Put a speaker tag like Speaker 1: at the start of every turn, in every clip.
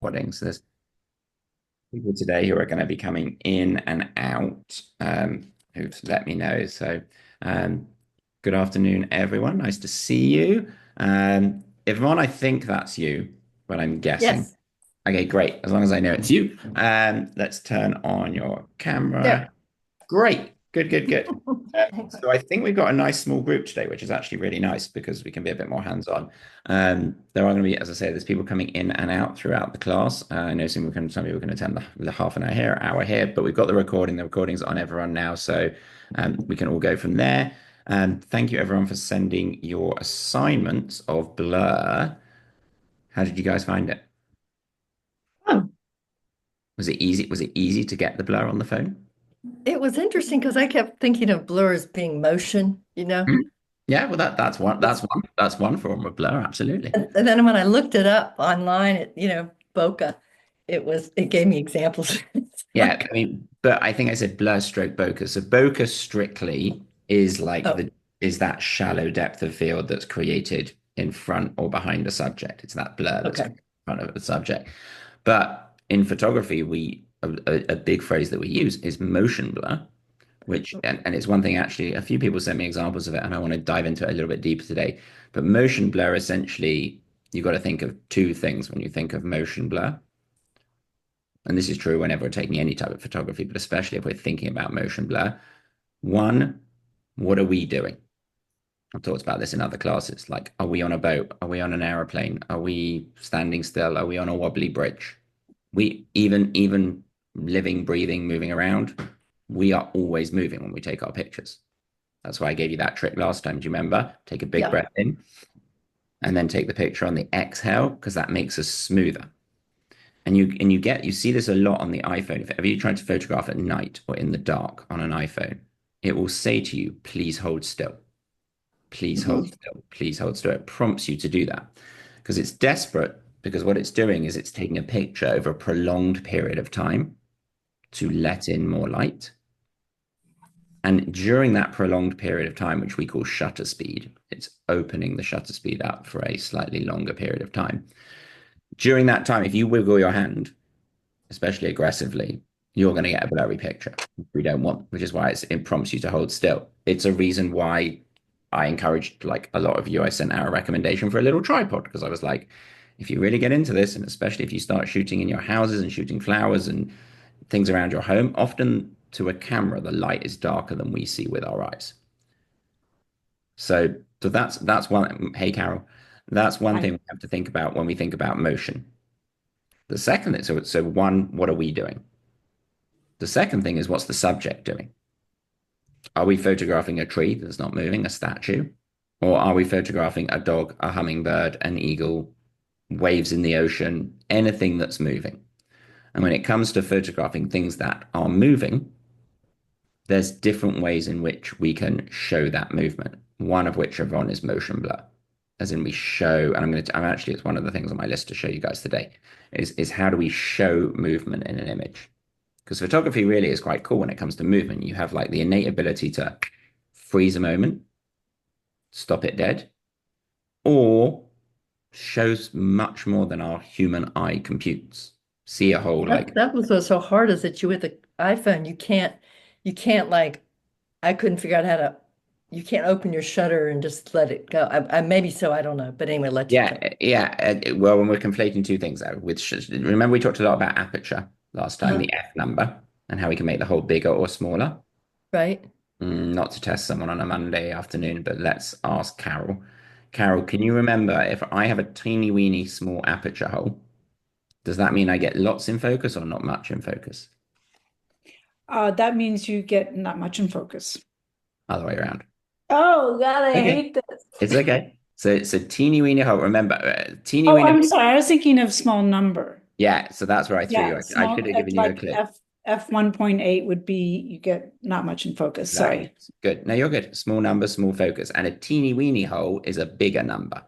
Speaker 1: Recording. So there's people today who are going to be coming in and out who've let me know. So um, good afternoon, everyone. Nice to see you. Yvonne, I think that's you, but I'm guessing.
Speaker 2: Yes,
Speaker 1: Okay, great. As long as I know it's you. Let's turn on your camera.
Speaker 2: there.
Speaker 1: Great. Good, good, good.
Speaker 2: Excellent.
Speaker 1: So I think we've got a nice small group today, which is actually really nice because we can be a bit more hands-on. There are going to be, as I say, there's people coming in and out throughout the class. I know some people can attend the half an hour here, but we've got the recording. The recording's on everyone now, so we can all go from there. Thank you everyone for sending your assignments of Blur. How did you guys find it?
Speaker 2: Oh,
Speaker 1: Was it easy? Was it easy to get the Blur on the phone?
Speaker 2: it was interesting because I kept thinking of blur as being motion, you know?
Speaker 1: Mhm. Yeah, well that's one
Speaker 2: It's,
Speaker 1: that's one form of Blur, absolutely.
Speaker 2: and then when I looked it up online, Boca, it gave me examples. It's
Speaker 1: Yeah, I
Speaker 2: like,
Speaker 1: mean, but I think I said blur stroke bokeh. So bokeh strictly is like
Speaker 2: oh,
Speaker 1: the is that shallow depth of field that's created in front or behind a subject. It's that blur that's
Speaker 2: okay.
Speaker 1: created in front of the subject. But in photography, a big phrase that we use is motion blur, which and it's one thing actually, a few people sent me examples of it, and I want to dive into it a little bit deeper today. But motion blur essentially, you've got to think of two things when you think of motion blur. And this is true whenever we're taking any type of photography, but especially if we're thinking about motion blur. One, what are we doing? I've talked about this in other classes. Like, are we on a boat? Are we on an aeroplane? Are we standing still? Are we on a wobbly bridge? We even living, breathing, moving around, we are always moving when we take our pictures. That's why I gave you that trick last time. Do you remember? Take a big
Speaker 2: Yeah.
Speaker 1: breath in and then take the picture on the exhale because that makes us smoother. And you see this a lot on the iPhone. If ever you try to photograph at night or in the dark on an iPhone, it will say to you, please hold still. Please hold
Speaker 2: Mhm.
Speaker 1: still. Please hold still. It prompts you to do that because it's desperate because what it's doing is it's taking a picture over a prolonged period of time to let in more light. And during that prolonged period of time, which we call shutter speed, it's opening the shutter speed up for a slightly longer period of time. During that time, if you wiggle your hand, especially aggressively, you're going to get a blurry picture, which we don't want, which is why it prompts you to hold still. It's a reason why I encouraged, like a lot of you, I sent out a recommendation for a little tripod because I was like, if you really get into this, and especially if you start shooting in your houses and shooting flowers and things around your home, often to a camera, the light is darker than we see with our eyes. So that's one. Hey, Carol, that's one thing
Speaker 2: Hi.
Speaker 1: we have to think about when we think about motion. The second, so one, what are we doing? The second thing is what's the subject doing? Are we photographing a tree that's not moving, a statue? Or are we photographing a dog, a hummingbird, an eagle, waves in the ocean, anything that's moving? And when it comes to photographing things that are moving, there's different ways in which we can show that movement. One of which, Yvonne, is motion blur. As in we show, and I'm actually, it's one of the things on my list to show you guys today, is how do we show movement in an image? Because photography really is quite cool when it comes to movement. You have like the innate ability to freeze a moment, stop it dead, or shows much more than our human eye computes. See a whole
Speaker 2: That
Speaker 1: like,
Speaker 2: that was what's so hard is that you with the iPhone, you can't like I couldn't figure out how to you can't open your shutter and just let it go. I maybe so, I don't know. But anyway, let you
Speaker 1: yeah,
Speaker 2: go.
Speaker 1: yeah. Well, when we're conflating two things out, remember we talked a lot about aperture last time,
Speaker 2: Uh-huh.
Speaker 1: the f number, and how we can make the hole bigger or smaller.
Speaker 2: Right?
Speaker 1: Not to test someone on a Monday afternoon, but let's ask Carol. Carol, can you remember if I have a teeny weeny small aperture hole? Does that mean I get lots in focus or not much in focus?
Speaker 3: That means you get not much in focus.
Speaker 1: Other way around.
Speaker 3: Oh God, I
Speaker 1: Okay,
Speaker 3: hate this.
Speaker 1: it's okay. So it's a teeny weeny hole. Remember, teeny
Speaker 3: Oh,
Speaker 1: weeny.
Speaker 3: I'm sorry. I was thinking of small number.
Speaker 1: Yeah, so that's where I threw you.
Speaker 3: Yeah,
Speaker 1: I should
Speaker 3: small
Speaker 1: have
Speaker 3: at
Speaker 1: given you a
Speaker 3: like
Speaker 1: clue.
Speaker 3: F 1.8 would be you get not much in focus.
Speaker 1: Exactly.
Speaker 3: Sorry.
Speaker 1: Good. No, you're good. Small number, small focus. And a teeny weeny hole is a bigger number.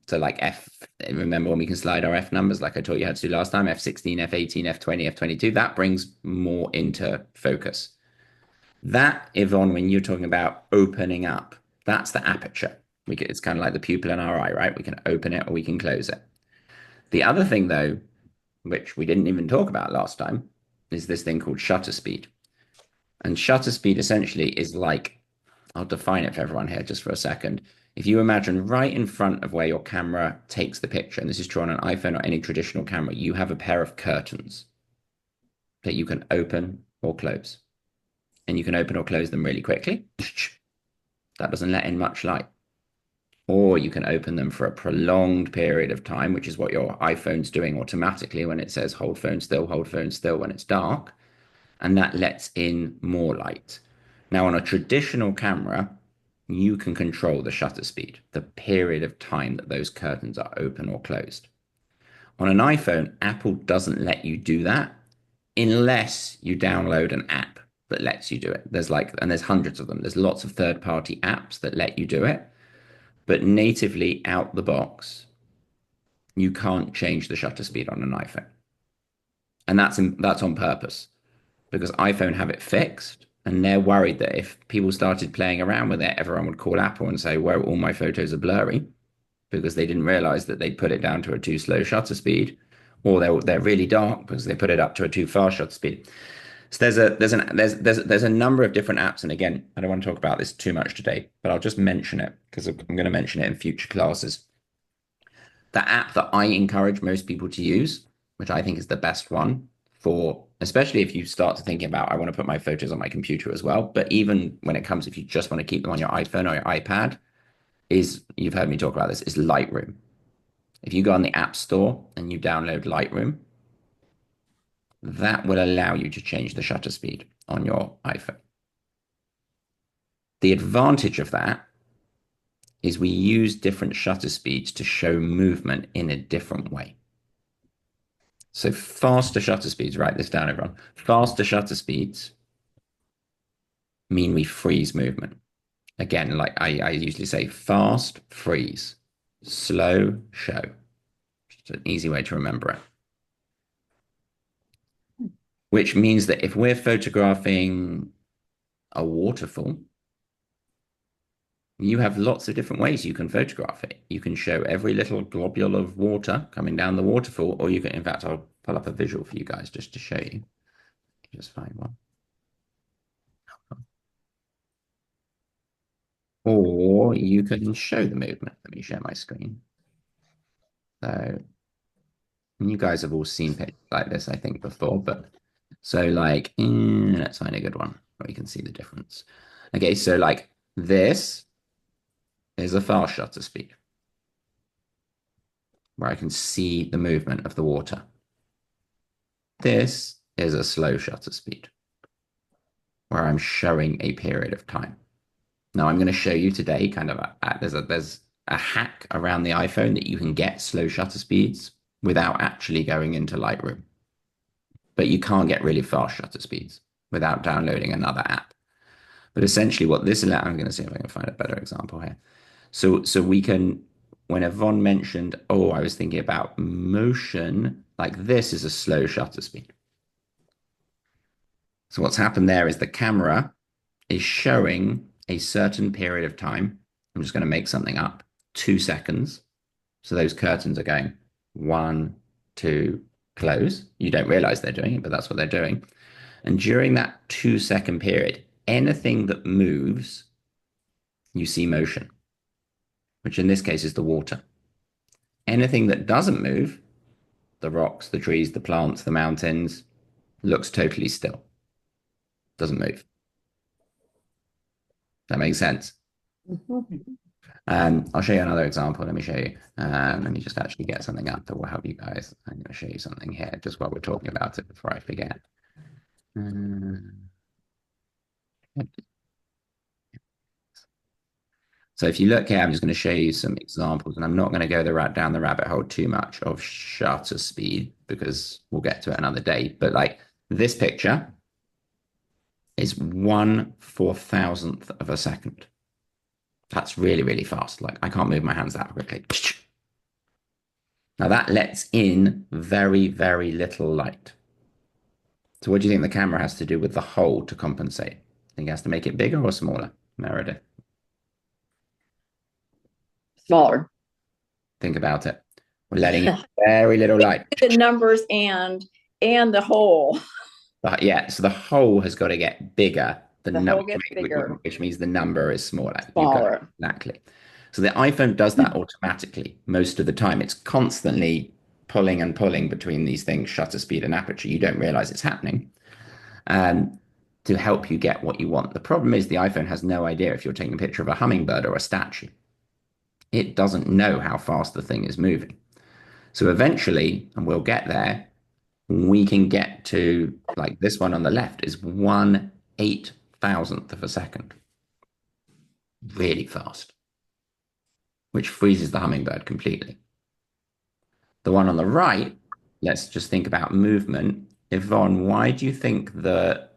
Speaker 1: So like F, remember when we can slide our F numbers like I taught you how to do last time, F16, F18, F20, F22, that brings more into focus. That, Yvonne, when you're talking about opening up, that's the aperture. It's kind of like the pupil in our eye, right? We can open it or we can close it. The other thing, though, which we didn't even talk about last time, is this thing called shutter speed. And shutter speed essentially is like, I'll define it for everyone here just for a second. If you imagine right in front of where your camera takes the picture, and this is true on an iPhone or any traditional camera, you have a pair of curtains that you can open or close. And you can open or close them really quickly. That doesn't let in much light. Or you can open them for a prolonged period of time, which is what your iPhone's doing automatically when it says hold phone still when it's dark. And that lets in more light. Now, on a traditional camera, you can control the shutter speed, the period of time that those curtains are open or closed. On an iPhone, Apple doesn't let you do that unless you download an app that lets you do it. And there's hundreds of them. There's lots of third-party apps that let you do it, but natively out the box, you can't change the shutter speed on an iPhone. And that's on purpose because iPhone have it fixed and they're worried that if people started playing around with it, everyone would call Apple and say, well, all my photos are blurry because they didn't realize that they'd put it down to a too slow shutter speed, or they're really dark because they put it up to a too fast shutter speed. So there's a number of different apps, and again, I don't want to talk about this too much today, but I'll just mention it because I'm going to mention it in future classes. The app that I encourage most people to use, which I think is the best one for, especially if you start to thinking about, I want to put my photos on my computer as well. But even when it comes, if you just want to keep them on your iPhone or your iPad, you've heard me talk about this, is Lightroom. If you go on the App Store and you download Lightroom, that will allow you to change the shutter speed on your iPhone. The advantage of that is we use different shutter speeds to show movement in a different way. So faster shutter speeds, write this down, everyone. Faster shutter speeds mean we freeze movement. Again, like I usually say, fast, freeze, slow, show. It's an easy way to remember it. Which means that if we're photographing a waterfall, you have lots of different ways you can photograph it. You can show every little globule of water coming down the waterfall, or you can, in fact, I'll pull up a visual for you guys just to show you. Just find one. Or you can show the movement. Let me share my screen. So you guys have all seen pictures like this, I think, before, but so like, let's find a good one where you can see the difference. Okay, so like this is a fast shutter speed where I can see the movement of the water. This is a slow shutter speed where I'm showing a period of time. Now I'm going to show you today kind of there's a hack around the iPhone that you can get slow shutter speeds without actually going into Lightroom. But you can't get really fast shutter speeds without downloading another app. But essentially what this allows, I'm going to see if I can find a better example here. So we can, when Yvonne mentioned, oh, I was thinking about motion, like this is a slow shutter speed. So what's happened there is the camera is showing a certain period of time. I'm just going to make something up, 2 seconds. So those curtains are going 1, 2, close. You don't realize they're doing it, but that's what they're doing. And during that 2-second period, anything that moves, you see motion, which in this case is the water. Anything that doesn't move, the rocks, the trees, the plants, the mountains, looks totally still, doesn't move. That makes sense. I'll show you another example. Let me show you. Let me just actually get something up that will help you guys. I'm going to show you something here just while we're talking about it before I forget. So if you look here, I'm just going to show you some examples, and I'm not going to go down the rabbit hole too much of shutter speed because we'll get to it another day. But like this picture is 1/4000th of a second. That's really, really fast. Like I can't move my hands that quickly. Now that lets in very, very little light. So what do you think the camera has to do with the hole to compensate? Think it has to make it bigger or smaller, Meredith?
Speaker 4: Smaller.
Speaker 1: Think about it. We're letting in very little light.
Speaker 4: The numbers and the whole.
Speaker 1: But yeah, so the hole has got to get bigger
Speaker 4: The
Speaker 1: than
Speaker 4: whole gets bigger,
Speaker 1: which means the number is smaller. You've got
Speaker 4: smaller.
Speaker 1: exactly. So the iPhone does that automatically most of the time. It's constantly pulling and pulling between these things, shutter speed and aperture. You don't realize it's happening. Um, to help you get what you want. The problem is the iPhone has no idea if you're taking a picture of a hummingbird or a statue. It doesn't know how fast the thing is moving. So eventually, and we'll get there, we can get to like this one on the left is 1/8,000th of a second. Really fast, which freezes the hummingbird completely. The one on the right, let's just think about movement. Yvonne, why do you think the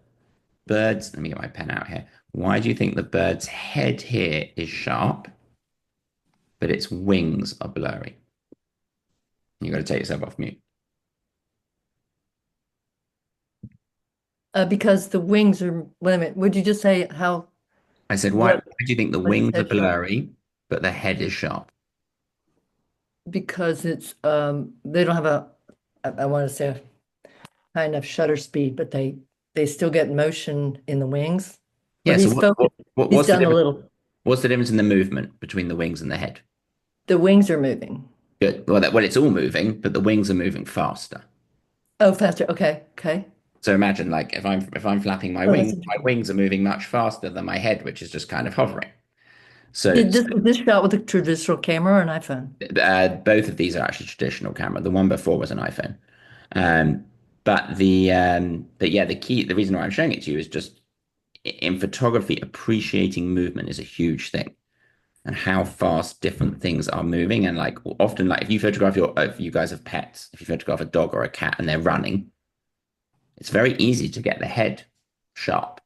Speaker 1: bird's, let me get my pen out here. Why do you think the bird's head here is sharp, but its wings are blurry? You've got to take yourself off mute.
Speaker 2: Because the wings are, wait a minute, would you just say how,
Speaker 1: I said, why
Speaker 2: what,
Speaker 1: do you think the
Speaker 2: what is
Speaker 1: wings are
Speaker 2: head sharp?
Speaker 1: blurry, but the head is sharp?
Speaker 2: Because it's, they don't have I want to say a high enough shutter speed, but they still get motion in the wings. Or
Speaker 1: Yeah, so
Speaker 2: he's focused, he's
Speaker 1: what's the
Speaker 2: done a
Speaker 1: difference?
Speaker 2: little,
Speaker 1: What's the difference in the movement between the wings and the head?
Speaker 2: the wings are moving.
Speaker 1: Good. Well, it's all moving, but the wings are moving faster.
Speaker 2: Oh, faster. Okay, okay.
Speaker 1: So imagine like if I'm flapping
Speaker 2: Oh, that's
Speaker 1: my
Speaker 2: interesting.
Speaker 1: wings are moving much faster than my head, which is just kind of hovering.
Speaker 2: Did this, was this shot with a traditional camera or an iPhone?
Speaker 1: Both of these are actually traditional camera. The one before was an iPhone. Um, but yeah, the reason why I'm showing it to you is just in photography, appreciating movement is a huge thing, and how fast different things are moving. And like often, like if you guys have pets, if you photograph a dog or a cat and they're running, it's very easy to get the head sharp,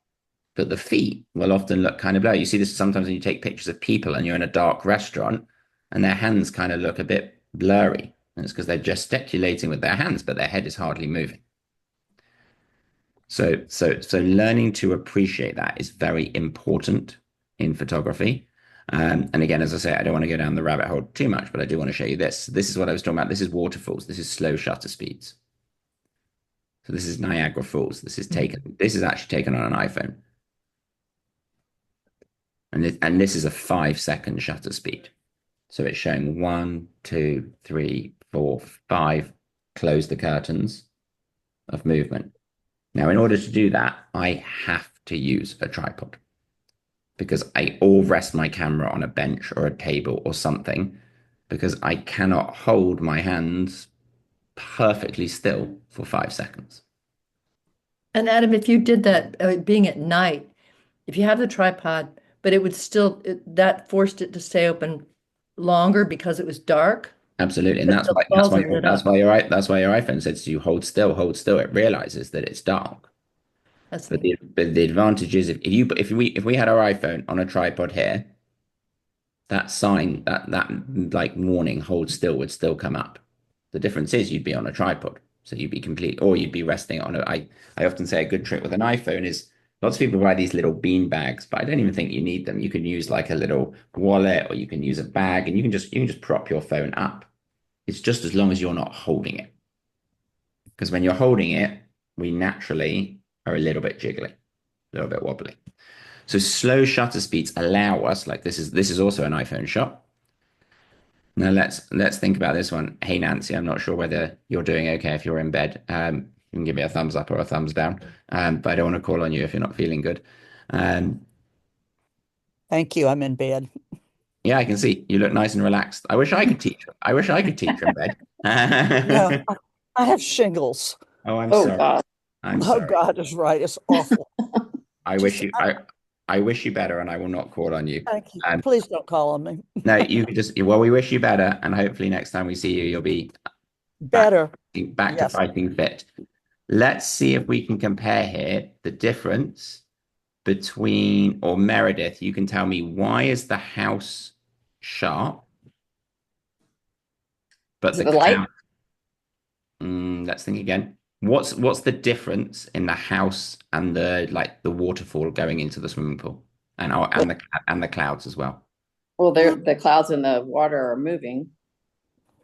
Speaker 1: but the feet will often look kind of blurry. You see this sometimes when you take pictures of people and you're in a dark restaurant and their hands kind of look a bit blurry. And it's because they're gesticulating with their hands, but their head is hardly moving. So learning to appreciate that is very important in photography. And again, as I say, I don't want to go down the rabbit hole too much, but I do want to show you this. This is what I was talking about. This is waterfalls. This is slow shutter speeds. So this is Niagara Falls. This is actually taken on an iPhone. And this is a 5 second shutter speed. So it's showing 1, 2, 3, 4, 5, close the curtains of movement. Now, in order to do that, I have to use a tripod because I all rest my camera on a bench or a table or something because I cannot hold my hands perfectly still for 5 seconds.
Speaker 2: And Adam, if you did that, being at night, if you have the tripod, but it would still, that forced it to stay open longer because it was dark,
Speaker 1: Absolutely, and
Speaker 2: but the walls are lit up.
Speaker 1: that's why your iPhone says to you hold still. It realizes that it's dark.
Speaker 2: That's
Speaker 1: But
Speaker 2: neat.
Speaker 1: the advantage is if we had our iPhone on a tripod here, that sign that like warning hold still would still come up. The difference is you'd be on a tripod, so you'd be complete, or you'd be resting on a. I often say a good trick with an iPhone is lots of people buy these little bean bags, but I don't even think you need them. You can use like a little wallet, or you can use a bag, and you can just prop your phone up. It's just as long as you're not holding it, because when you're holding it, we naturally are a little bit jiggly, a little bit wobbly. So slow shutter speeds allow us, like this is also an iPhone shot. Now let's think about this one. Hey Nancy, I'm not sure whether you're doing okay if you're in bed. You can give me a thumbs up or a thumbs down. But I don't want to call on you if you're not feeling good. Um,
Speaker 5: Thank you. I'm in bed.
Speaker 1: yeah, I can see you look nice and relaxed. I wish I could teach from bed.
Speaker 5: No, I have shingles.
Speaker 1: Oh, I'm
Speaker 4: Oh
Speaker 1: sorry.
Speaker 4: God.
Speaker 1: I'm
Speaker 5: Oh,
Speaker 1: sorry.
Speaker 5: God is right. It's awful.
Speaker 1: I wish you I wish you better, and I will not call on you.
Speaker 5: Thank you. Please don't call on me.
Speaker 1: No, you could just well, we wish you better, and hopefully next time we see you, you'll be
Speaker 5: Better.
Speaker 1: back to
Speaker 5: Yes.
Speaker 1: fighting fit. Let's see if we can compare here the difference between, or Meredith, you can tell me why is the house sharp, but
Speaker 4: Is
Speaker 1: the
Speaker 4: it the light?
Speaker 1: cloud. Let's think again. What's the difference in the house and the waterfall going into the swimming pool and the clouds as well?
Speaker 4: Well, the clouds and the water are moving.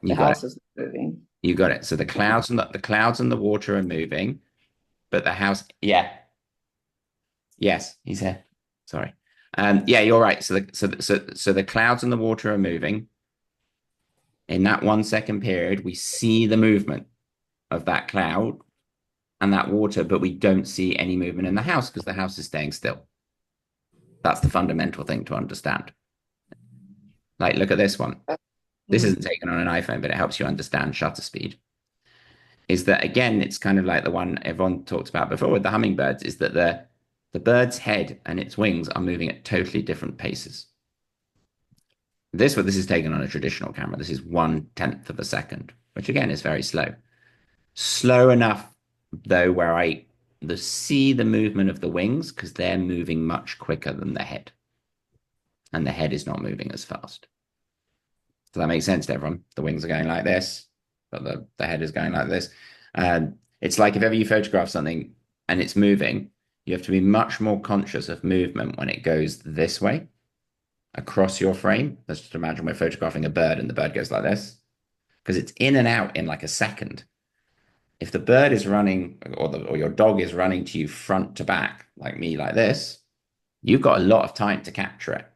Speaker 4: The
Speaker 1: You got
Speaker 4: house
Speaker 1: it.
Speaker 4: is moving.
Speaker 1: You got it. So the clouds and the water are moving, but the house, yeah. Yes, he's here. Sorry. Yeah, you're right. So the clouds and the water are moving. In that 1 second period, we see the movement of that cloud and that water, but we don't see any movement in the house because the house is staying still. That's the fundamental thing to understand. Like, look at this one. This isn't taken on an iPhone, but it helps you understand shutter speed. Is that again, it's kind of like the one everyone talked about before with the hummingbirds, is that the bird's head and its wings are moving at totally different paces. This is taken on a traditional camera. This is 1/10 of a second, which again is very slow. Slow enough though, where I see the movement of the wings because they're moving much quicker than the head, and the head is not moving as fast. Does that make sense to everyone? The wings are going like this, but the head is going like this. It's like if ever you photograph something and it's moving, you have to be much more conscious of movement when it goes this way across your frame. Let's just imagine we're photographing a bird and the bird goes like this because it's in and out in like a second. If the bird is running or your dog is running to you front to back, like me, like this, you've got a lot of time to capture it.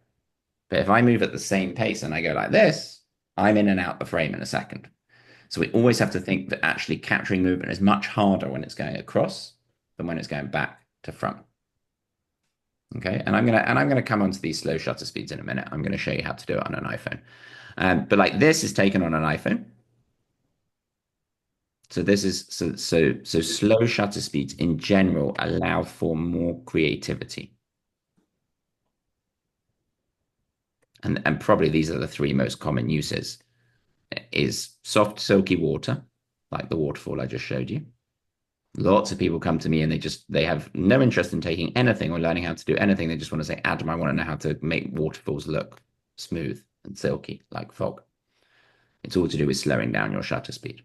Speaker 1: But if I move at the same pace and I go like this, I'm in and out the frame in a second. So we always have to think that actually capturing movement is much harder when it's going across than when it's going back to front. Okay, and I'm gonna come onto these slow shutter speeds in a minute. I'm gonna show you how to do it on an iPhone. But like this is taken on an iPhone. So this is so slow shutter speeds in general allow for more creativity. And probably these are the three most common uses is soft, silky water, like the waterfall I just showed you. Lots of people come to me and they have no interest in taking anything or learning how to do anything. They just want to say, Adam, I want to know how to make waterfalls look smooth and silky like fog. It's all to do with slowing down your shutter speed.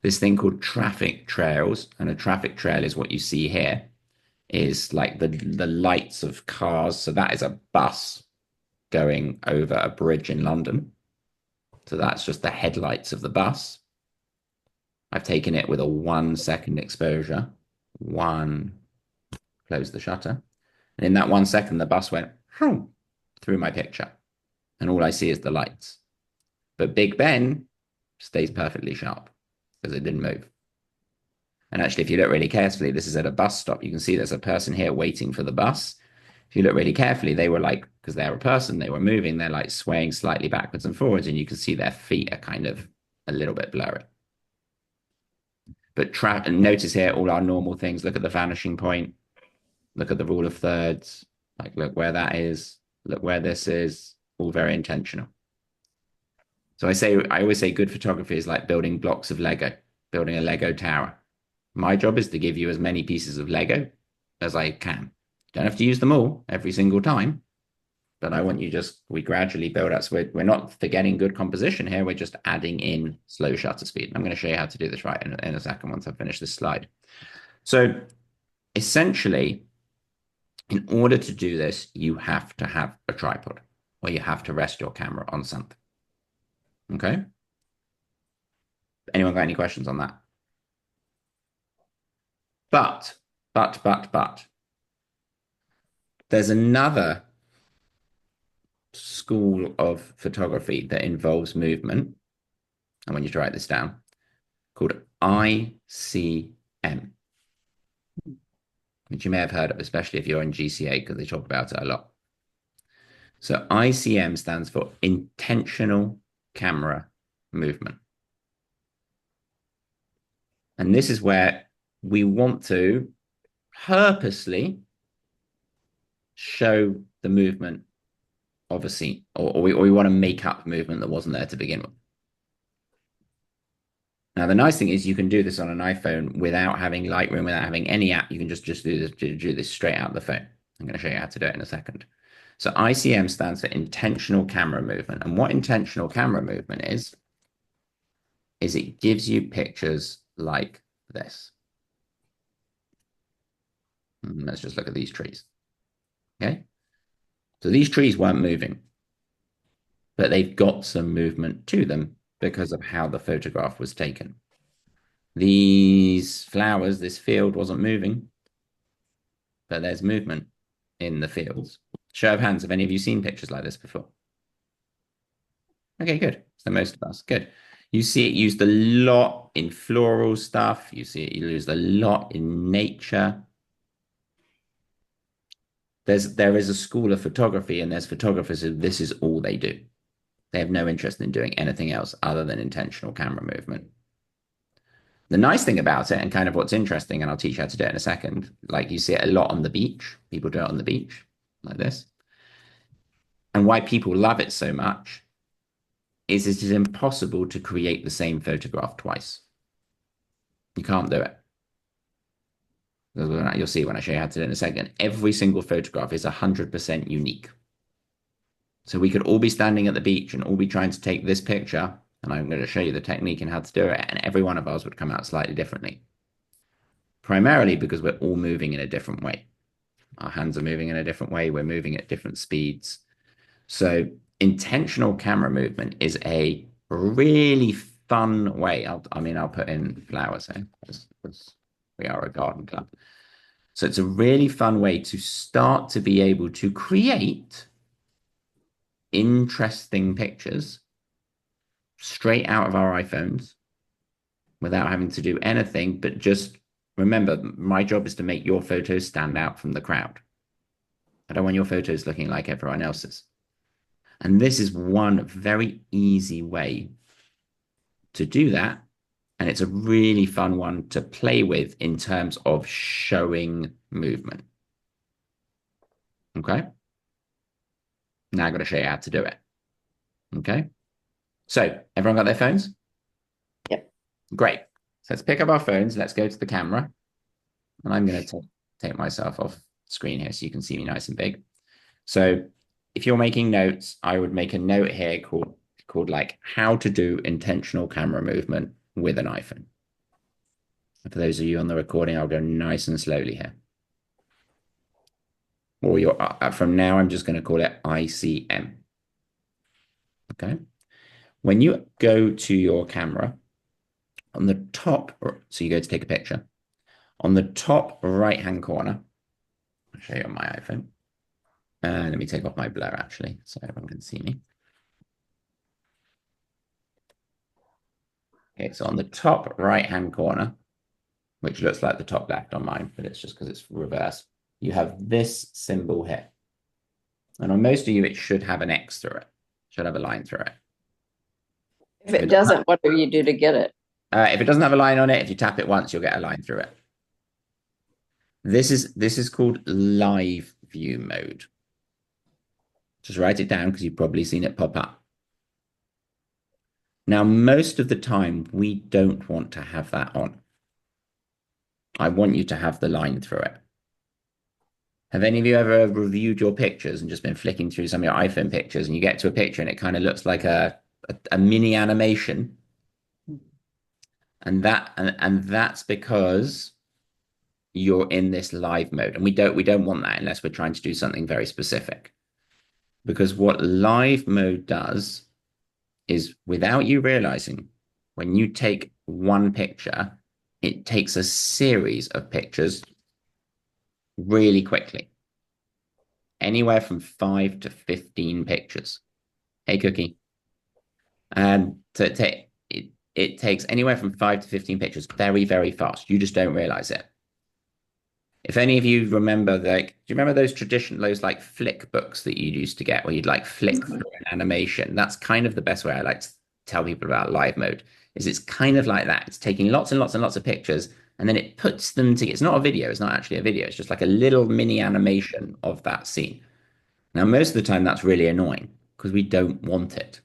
Speaker 1: This thing called traffic trails, and a traffic trail is what you see here, is like the lights of cars. So that is a bus going over a bridge in London. So that's just the headlights of the bus. I've taken it with a 1 second exposure. Close the shutter. And in that 1 second, the bus went through my picture. And all I see is the lights. But Big Ben stays perfectly sharp because it didn't move. And actually, if you look really carefully, this is at a bus stop. You can see there's a person here waiting for the bus. If you look really carefully, they were like, because they're a person, they were moving, they're like swaying slightly backwards and forwards, and you can see their feet are kind of a little bit blurry. But notice here all our normal things. Look at the vanishing point. Look at the rule of thirds. Like, look where that is. Look where this is. All very intentional. So I always say good photography is like building blocks of Lego, building a Lego tower. My job is to give you as many pieces of Lego as I can. Don't have to use them all every single time, but I want we gradually build up. So we're not forgetting good composition here. We're just adding in slow shutter speed. I'm going to show you how to do this right in a second once I finish this slide. So essentially, in order to do this, you have to have a tripod or you have to rest your camera on something. Okay? Anyone got any questions on that? But, there's another school of photography that involves movement. I want you to write this down, called ICM, which you may have heard of, especially if you're in GCA, because they talk about it a lot. So ICM stands for intentional camera movement. And this is where we want to purposely show the movement of a scene, or we want to make up movement that wasn't there to begin with. Now, the nice thing is you can do this on an iPhone without having Lightroom, without having any app. You can just do this straight out of the phone. I'm going to show you how to do it in a second. So ICM stands for intentional camera movement. And what intentional camera movement is it gives you pictures like this. Let's just look at these trees. Okay. So these trees weren't moving, but they've got some movement to them because of how the photograph was taken. These flowers, this field wasn't moving, but there's movement in the fields. Show of hands, have any of you seen pictures like this before? Okay, good. So most of us, good. You see it used a lot in floral stuff. You see it used a lot in nature. There is a school of photography, and there's photographers who this is all they do. They have no interest in doing anything else other than intentional camera movement. The nice thing about it, and kind of what's interesting, and I'll teach you how to do it in a second, like you see it a lot on the beach. People do it on the beach like this. And why people love it so much is it is impossible to create the same photograph twice. You can't do it. You'll see when I show you how to do it in a second. Every single photograph is 100% unique. So we could all be standing at the beach and all be trying to take this picture, and I'm going to show you the technique and how to do it, and every one of ours would come out slightly differently. Primarily because we're all moving in a different way. Our hands are moving in a different way. We're moving at different speeds. So intentional camera movement is a really fun way. I'll put in flowers here because we are a garden club. So it's a really fun way to start to be able to create interesting pictures straight out of our iPhones without having to do anything, but just remember, my job is to make your photos stand out from the crowd. I don't want your photos looking like everyone else's. And this is one very easy way to do that. And it's a really fun one to play with in terms of showing movement. Okay. Now I'm going to show you how to do it. Okay. So everyone got their phones?
Speaker 4: Yep.
Speaker 1: Great. So let's pick up our phones. Let's go to the camera. And I'm going to take myself off screen here so you can see me nice and big. So if you're making notes, I would make a note here called like how to do intentional camera movement with an iPhone. And for those of you on the recording, I'll go nice and slowly here. Or from now, I'm just going to call it ICM. Okay. When you go to your camera, on the top, so you go to take a picture, on the top right-hand corner, I'll show you on my iPhone. Let me take off my blur actually, so everyone can see me. Okay, so on the top right-hand corner, which looks like the top left on mine, but it's just because it's reversed, you have this symbol here. And on most of you, it should have an X through it, should have a line through it.
Speaker 4: If it doesn't, what do you do to get it?
Speaker 1: If it doesn't have a line on it, if you tap it once, you'll get a line through it. This is called live view mode. Just write it down because you've probably seen it pop up. Now, most of the time, we don't want to have that on. I want you to have the line through it. Have any of you ever reviewed your pictures and just been flicking through some of your iPhone pictures and you get to a picture and it kind of looks like a mini animation? And that's because you're in this live mode. And we don't want that unless we're trying to do something very specific. Because what live mode does is, without you realizing, when you take one picture, it takes a series of pictures really quickly. Anywhere from 5 to 15 pictures. Hey, Cookie. So it takes anywhere from 5 to 15 pictures very, very fast. You just don't realize it. If any of you remember, do you remember those like flick books that you used to get where you'd like flick through an animation? That's kind of the best way I like to tell people about live mode, is it's kind of like that. It's taking lots and lots and lots of pictures, and then it puts them together. It's not a video. It's not actually a video. It's just like a little mini animation of that scene. Now, most of the time, that's really annoying because we don't want it.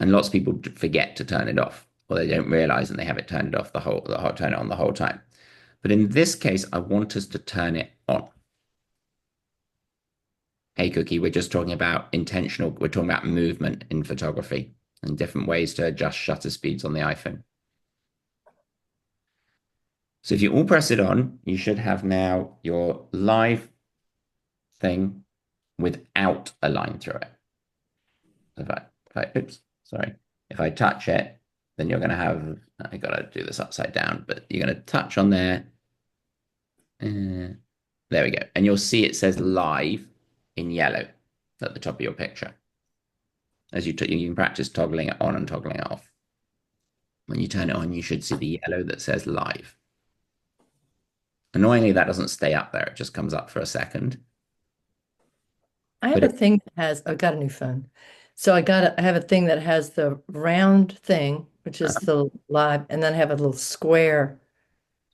Speaker 1: And lots of people forget to turn it off, or they don't realize and they have it turned off turn it on the whole time. But in this case, I want us to turn it on. Hey, Cookie, we're just talking about we're talking about movement in photography and different ways to adjust shutter speeds on the iPhone. So if you all press it on, you should have now your live thing without a line through it. Oops, sorry, if I touch it, then you're going to have, I got to do this upside down, but you're going to touch on there. There we go. And you'll see it says live in yellow at the top of your picture. As you can practice toggling it on and toggling it off. When you turn it on, you should see the yellow that says live. Annoyingly, that doesn't stay up there. It just comes up for a second.
Speaker 2: I have
Speaker 1: But
Speaker 2: a thing that has, I got a new phone. So I have a thing that has the round thing, which is the live, and then I have a little square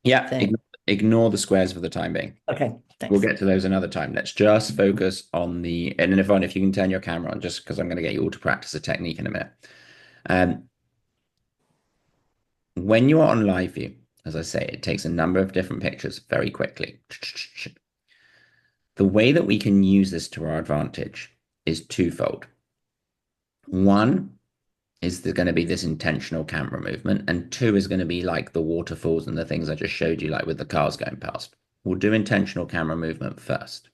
Speaker 1: Yeah,
Speaker 2: thing.
Speaker 1: ignore the squares for the time being.
Speaker 2: Okay,
Speaker 1: We'll
Speaker 2: thanks.
Speaker 1: get to those another time. Let's just focus on the, and then Yvonne, if you can turn your camera on, just because I'm going to get you all to practice the technique in a minute. When you are on live view, as I say, it takes a number of different pictures very quickly. The way that we can use this to our advantage is twofold. One is going to be this intentional camera movement, and two is going to be like the waterfalls and the things I just showed you, like with the cars going past. We'll do intentional camera movement first.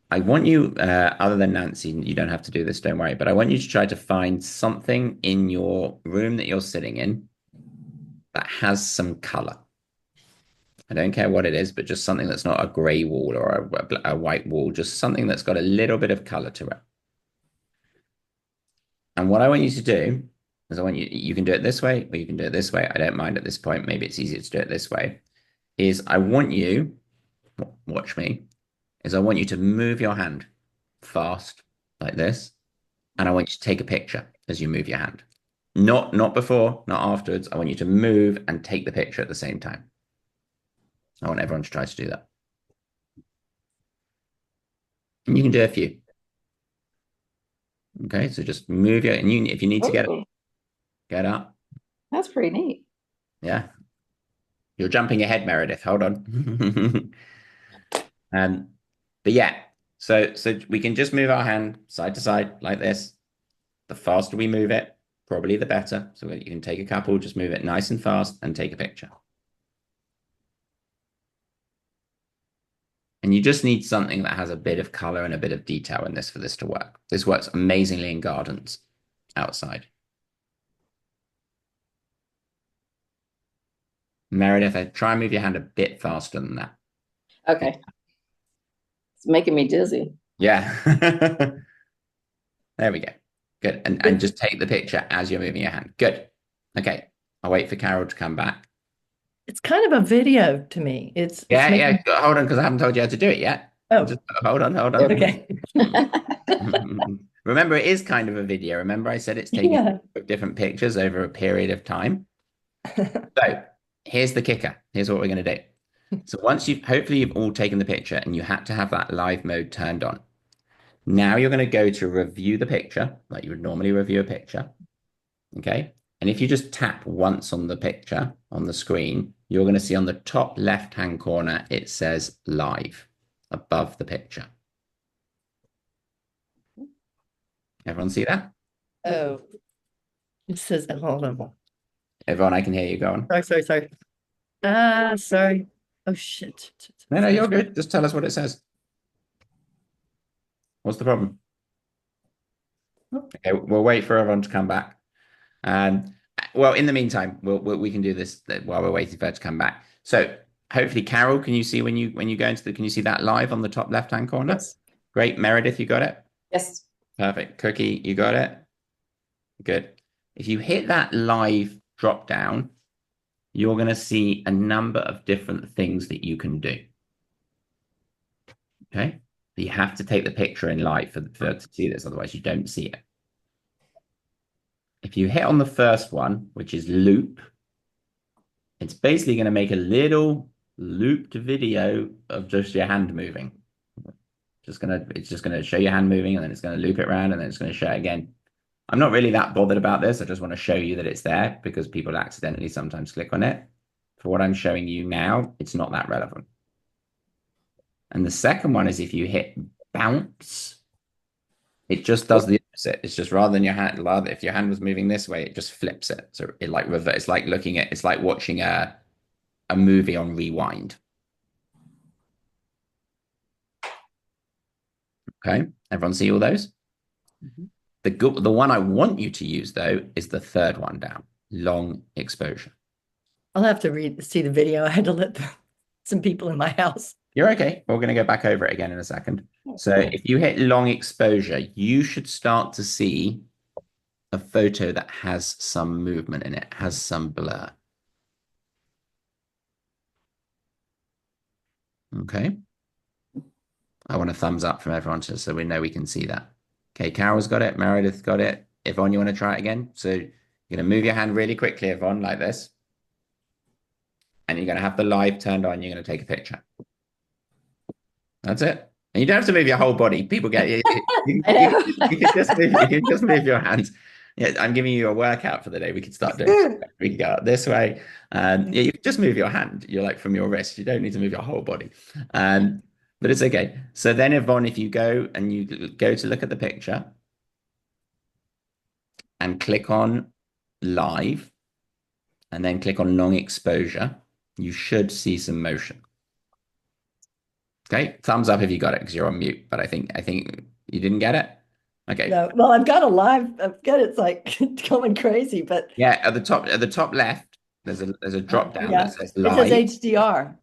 Speaker 1: I want you, other than Nancy, you don't have to do this, don't worry, but I want you to try to find something in your room that you're sitting in that has some color. I don't care what it is, but just something that's not a gray wall or a white wall, just something that's got a little bit of color to it. And what I want you to do is you can do it this way or you can do it this way. I don't mind at this point. Maybe it's easier to do it this way. Is I want you, watch me, is I want you to move your hand fast like this. And I want you to take a picture as you move your hand. Not before, not afterwards. I want you to move and take the picture at the same time. I want everyone to try to do that. And you can do a few. Okay, so just move your, and if you need to
Speaker 4: Oh,
Speaker 1: get up.
Speaker 4: that's pretty neat.
Speaker 1: Yeah. You're jumping ahead, Meredith. Hold on. But yeah, so we can just move our hand side to side like this. The faster we move it, probably the better. So you can take a couple, just move it nice and fast and take a picture. And you just need something that has a bit of color and a bit of detail in this for this to work. This works amazingly in gardens outside. Meredith, try and move your hand a bit faster than that.
Speaker 4: Okay. It's making me dizzy.
Speaker 1: Yeah. There we go. Good. And just take the picture as you're moving your hand. Good. Okay. I'll wait for Carol to come back.
Speaker 2: It's kind of a video to me. It's
Speaker 1: Yeah,
Speaker 2: making,
Speaker 1: Hold on, because I haven't told you how to do it yet.
Speaker 2: oh,
Speaker 1: Just hold on.
Speaker 2: okay.
Speaker 1: Remember, it is kind of a video. Remember, I said it's taking
Speaker 2: Yeah.
Speaker 1: different pictures over a period of time. So here's the kicker. Here's what we're going to do. So hopefully you've all taken the picture and you had to have that live mode turned on. Now you're going to go to review the picture like you would normally review a picture. Okay. And if you just tap once on the picture on the screen, you're going to see on the top left-hand corner, it says live above the picture. Everyone see that?
Speaker 2: Oh, it says, hold on.
Speaker 1: Everyone, I can hear you going.
Speaker 2: Sorry. Sorry. Oh, shit.
Speaker 1: No, you're good. Just tell us what it says. What's the problem? Okay, we'll wait for everyone to come back. Well, in the meantime, we can do this while we're waiting for her to come back. So hopefully, Carol, can you see when you go into can you see that live on the top left-hand corner?
Speaker 4: Yes.
Speaker 1: Great. Meredith, you got it?
Speaker 4: Yes.
Speaker 1: Perfect. Cookie, you got it? Good. If you hit that live drop down, you're going to see a number of different things that you can do. Okay. But you have to take the picture in live for to see this, otherwise you don't see it. If you hit on the first one, which is loop, it's basically going to make a little looped video of just your hand moving. It's just gonna show your hand moving, and then it's going to loop it around, and then it's going to show it again. I'm not really that bothered about this. I just want to show you that it's there because people accidentally sometimes click on it. For what I'm showing you now, it's not that relevant. And the second one is if you hit bounce, it just does the opposite. It's just rather than your hand, if your hand was moving this way, it just flips it. So it like reverse. It's like watching a movie on rewind. Okay, everyone see all those? The one I want you to use though is the third one down, long exposure.
Speaker 2: I'll have to see the video. I had to let some people in my house.
Speaker 1: You're okay. We're going to go back over it again in a second. So if you hit long exposure, you should start to see a photo that has some movement in it, has some blur. Okay. I want a thumbs up from everyone so we know we can see that. Okay, Carol's got it. Meredith got it. Yvonne, you want to try it again? So you're going to move your hand really quickly, Yvonne, like this. And you're going to have the live turned on. You're going to take a picture. That's it. And you don't have to move your whole body. People get you. You can just move your hands. Yeah, I'm giving you a workout for the day. We could start doing. We can go out this way. Yeah, you can just move your hand. You're like from your wrist. You don't need to move your whole body. But it's okay. So then, Yvonne, if you go and you go to look at the picture and click on live and then click on long exposure, you should see some motion. Okay, thumbs up if you got it because you're on mute. But I think you didn't get it. Okay.
Speaker 2: No, well, I've got it's like going crazy, but
Speaker 1: yeah, at the top left, there's a drop down that says live.
Speaker 2: It says HDR.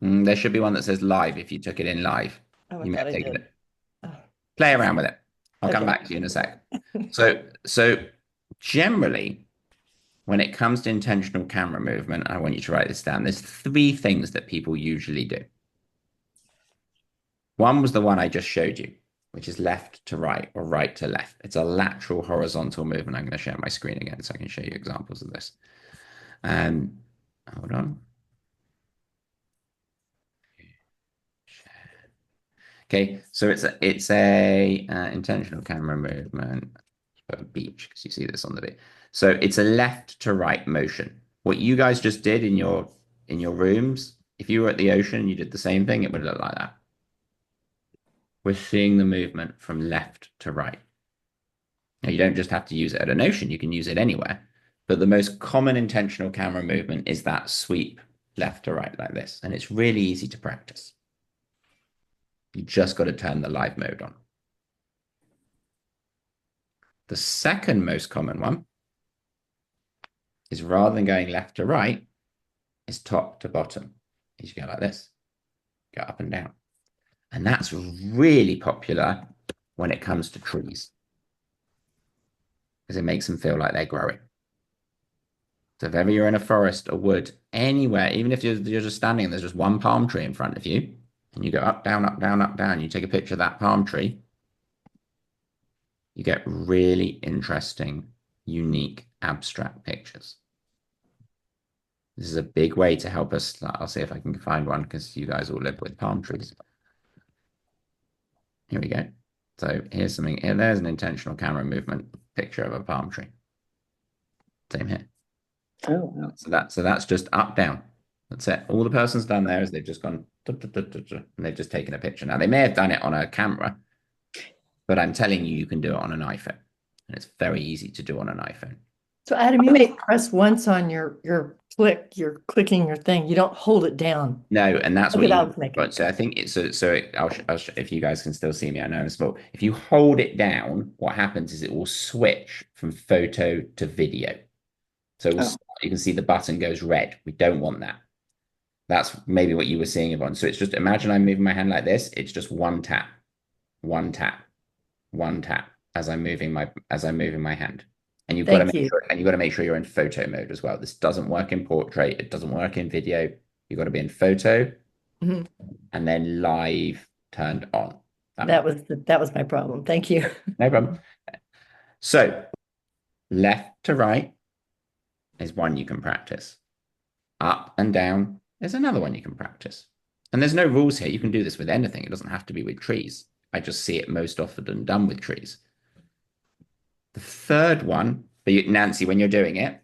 Speaker 1: There should be one that says live if you took it in live.
Speaker 2: Oh,
Speaker 1: You may have taken it.
Speaker 2: Oh.
Speaker 1: Play around with it. I'll come
Speaker 2: Okay.
Speaker 1: back to you in a sec. So generally, when it comes to intentional camera movement, I want you to write this down. There's 3 things that people usually do. One was the one I just showed you, which is left to right or right to left. It's a lateral horizontal movement. I'm going to share my screen again so I can show you examples of this. Hold on. Okay, so it's a intentional camera movement. A beach because you see this on the beach. So it's a left to right motion. What you guys just did in your rooms, if you were at the ocean and you did the same thing, it would look like that. We're seeing the movement from left to right. Now, you don't just have to use it at an ocean, you can use it anywhere. But the most common intentional camera movement is that sweep left to right like this. And it's really easy to practice. You just got to turn the live mode on. The second most common one is rather than going left to right, is top to bottom. You go like this, go up and down. And that's really popular when it comes to trees because it makes them feel like they're growing. So if ever you're in a forest, a wood, anywhere, even if you're just standing and there's just one palm tree in front of you, and you go up, down, up, down, up, down, you take a picture of that palm tree, you get really interesting, unique, abstract pictures. This is a big way to help us. I'll see if I can find one because you guys all live with palm trees. Here we go. So here's something. Here, there's an intentional camera movement picture of a palm tree. Same here.
Speaker 4: Oh, wow.
Speaker 1: So that's just up, down. That's it. All the person's done there is they've just gone and they've just taken a picture. Now they may have done it on a camera, but I'm telling you, you can do it on an iPhone, and it's very easy to do on an iPhone.
Speaker 2: So Adam, you may press once on your click, you're clicking your thing. You don't hold it down.
Speaker 1: No, and that's
Speaker 2: Okay,
Speaker 1: what
Speaker 2: that was making
Speaker 1: but so I think it's I'll if you guys can still see me, I know it's small. If you hold it down, what happens is it will switch from photo to video. So you can see the button goes red. We don't want that. That's maybe what you were seeing, Yvonne. So it's just imagine I'm moving my hand like this. It's just one tap, one tap, one tap as I'm moving my hand. And you've got to make sure you're in photo mode as well. This doesn't work in portrait. It doesn't work in video. You've got to be in photo and then live turned on.
Speaker 2: That was my problem. Thank you.
Speaker 1: No problem. So left to right is one you can practice. Up and down is another one you can practice. And there's no rules here. You can do this with anything. It doesn't have to be with trees. I just see it most often done with trees. The third one, but Nancy, when you're doing it,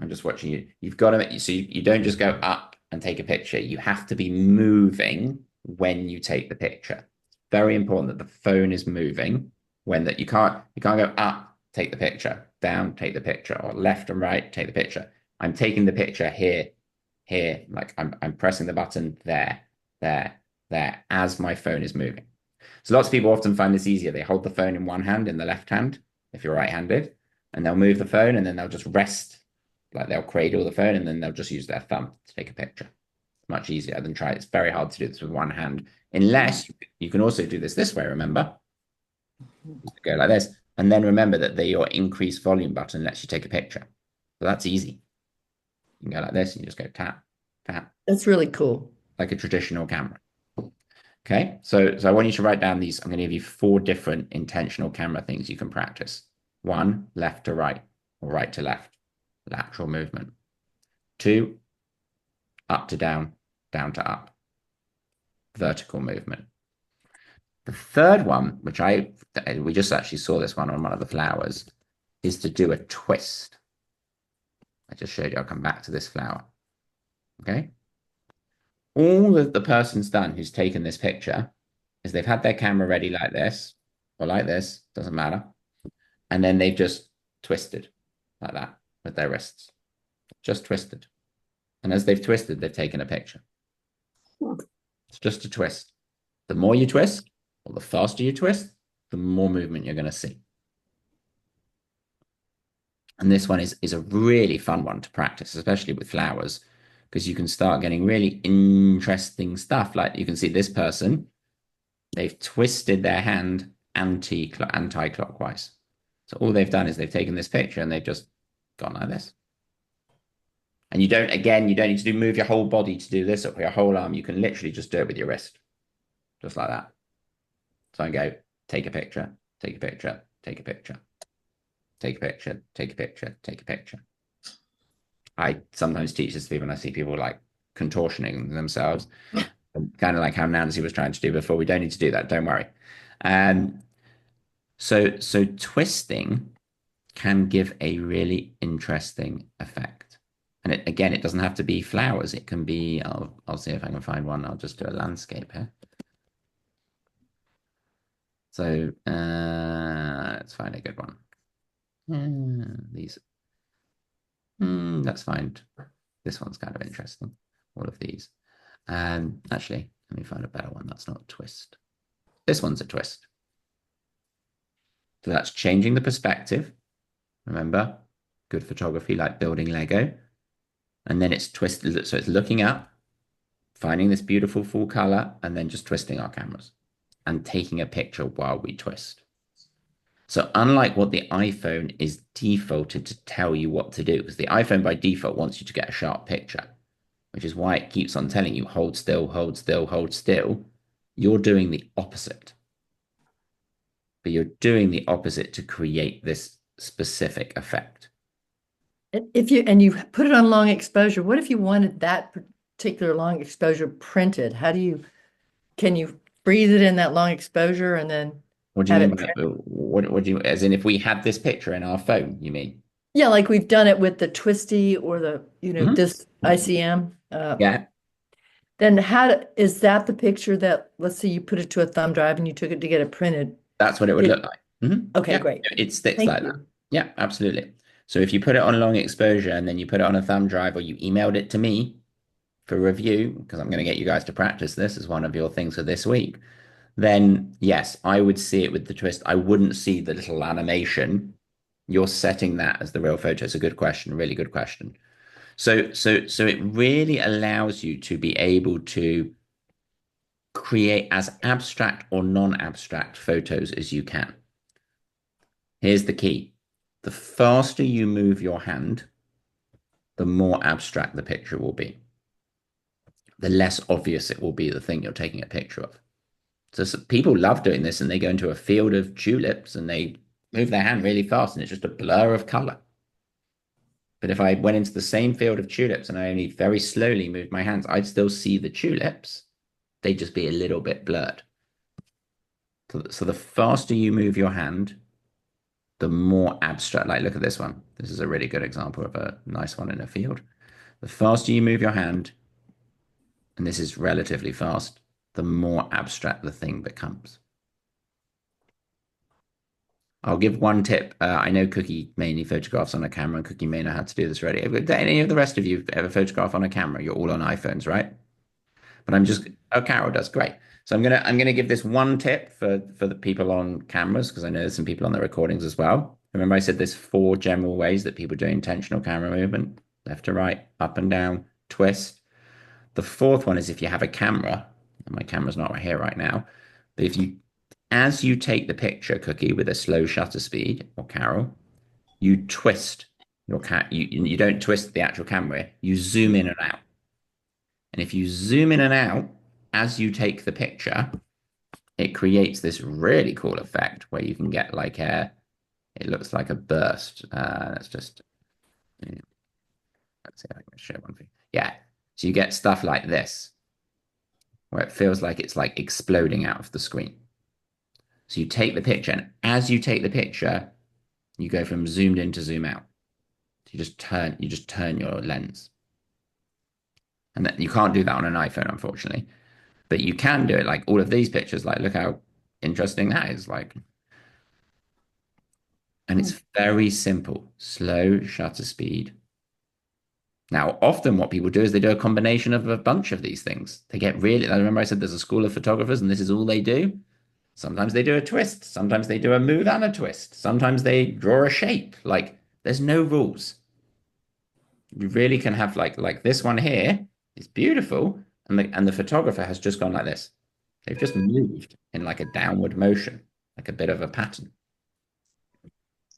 Speaker 1: I'm just watching you. You've got to, so you don't just go up and take a picture. You have to be moving when you take the picture. Very important that the phone is moving when that you can't go up, take the picture, down, take the picture, or left and right, take the picture. I'm taking the picture here, like I'm pressing the button there, as my phone is moving. So lots of people often find this easier. They hold the phone in one hand, in the left hand, if you're right-handed, and they'll move the phone and then they'll just rest, like they'll cradle the phone and then they'll just use their thumb to take a picture. Much easier than try. It's very hard to do this with one hand, unless you can also do this way, remember? Go like this. And then remember that your increased volume button lets you take a picture. So that's easy. You can go like this and you just go tap, tap,
Speaker 2: That's really cool.
Speaker 1: like a traditional camera. Okay, so I want you to write down these. I'm going to give you 4 different intentional camera things you can practice. 1, left to right, or right to left, lateral movement. 2, up to down, down to up, vertical movement. The third one, which we just actually saw this one on one of the flowers, is to do a twist. I just showed you. I'll come back to this flower. Okay. All that the person's done who's taken this picture is they've had their camera ready like this or like this, doesn't matter. And then they've just twisted like that with their wrists, just twisted. And as they've twisted, they've taken a picture. It's just a twist. The more you twist, or the faster you twist, the more movement you're going to see. And this one is a really fun one to practice, especially with flowers, because you can start getting really interesting stuff. Like you can see this person, they've twisted their hand anti-clockwise. So all they've done is they've taken this picture and they've just gone like this. And you don't need to move your whole body to do this or your whole arm. You can literally just do it with your wrist, just like that. So I go, take a picture, take a picture, take a picture, take a picture, take a picture, take a picture. I sometimes teach this to people and I see people like contortioning themselves, kind of like how Nancy was trying to do before. We don't need to do that. Don't worry. So twisting can give a really interesting effect. And it doesn't have to be flowers. It can be, I'll see if I can find one. I'll just do a landscape here. So let's find a good one. Let's find this one's kind of interesting. All of these. Actually, let me find a better one. That's not a twist. This one's a twist. So that's changing the perspective. Remember, good photography like building Lego. And then it's twisted. So it's looking up, finding this beautiful full color, and then just twisting our cameras and taking a picture while we twist. So unlike what the iPhone is defaulted to tell you what to do, because the iPhone by default wants you to get a sharp picture, which is why it keeps on telling you hold still, hold still, hold still. You're doing the opposite. But you're doing the opposite to create this specific effect.
Speaker 2: If you put it on long exposure, what if you wanted that particular long exposure printed? Can you freeze it in that long exposure and then
Speaker 1: What do you
Speaker 2: have
Speaker 1: mean
Speaker 2: it
Speaker 1: by what do you, as in if we had this picture in our phone, you mean?
Speaker 2: Yeah, like we've done it with the Twisty or the, this ICM.
Speaker 1: Yeah,
Speaker 2: Then is that the picture that, let's say you put it to a thumb drive and you took it to get it printed?
Speaker 1: that's what it would look like.
Speaker 2: Okay,
Speaker 1: Yeah,
Speaker 2: great.
Speaker 1: it sticks
Speaker 2: Thank
Speaker 1: like
Speaker 2: you.
Speaker 1: that. Yeah, absolutely. So if you put it on long exposure and then you put it on a thumb drive or you emailed it to me for review, because I'm going to get you guys to practice this as one of your things for this week, then yes, I would see it with the twist. I wouldn't see the little animation. You're setting that as the real photo. It's a good question, really good question. So it really allows you to be able to create as abstract or non-abstract photos as you can. Here's the key. The faster you move your hand, the more abstract the picture will be. The less obvious it will be the thing you're taking a picture of. So people love doing this and they go into a field of tulips and they move their hand really fast and it's just a blur of color. But if I went into the same field of tulips and I only very slowly moved my hands, I'd still see the tulips. They'd just be a little bit blurred. So the faster you move your hand, the more abstract, like look at this one. This is a really good example of a nice one in a field. The faster you move your hand, and this is relatively fast, the more abstract the thing becomes. I'll give one tip. I know Cookie mainly photographs on a camera, and Cookie may know how to do this already. Do any of the rest of you ever photograph on a camera? You're all on iPhones, right? But Carol does, great. So I'm gonna give this one tip for the people on cameras, because I know there's some people on the recordings as well. Remember I said there's four general ways that people do intentional camera movement: left to right, up and down, twist. The fourth one is if you have a camera, and my camera's not right here right now, but as you take the picture, Cookie, with a slow shutter speed, or Carol, you twist your you don't twist the actual camera, you zoom in and out. And if you zoom in and out as you take the picture, it creates this really cool effect where you can get like it looks like a burst. Let's see if I can show one for you. Yeah. So you get stuff like this, where it feels like it's like exploding out of the screen. So you take the picture, and as you take the picture, you go from zoomed in to zoom out. So you just turn your lens. And you can't do that on an iPhone, unfortunately. But you can do it like all of these pictures. Like, look how interesting that is. Like, and it's very simple, slow shutter speed. Now, often what people do is they do a combination of a bunch of these things. They get really, I remember I said there's a school of photographers and this is all they do. Sometimes they do a twist. Sometimes they do a move and a twist. Sometimes they draw a shape. Like, there's no rules. You really can have like this one here is beautiful, and the photographer has just gone like this. They've just moved in like a downward motion, like a bit of a pattern.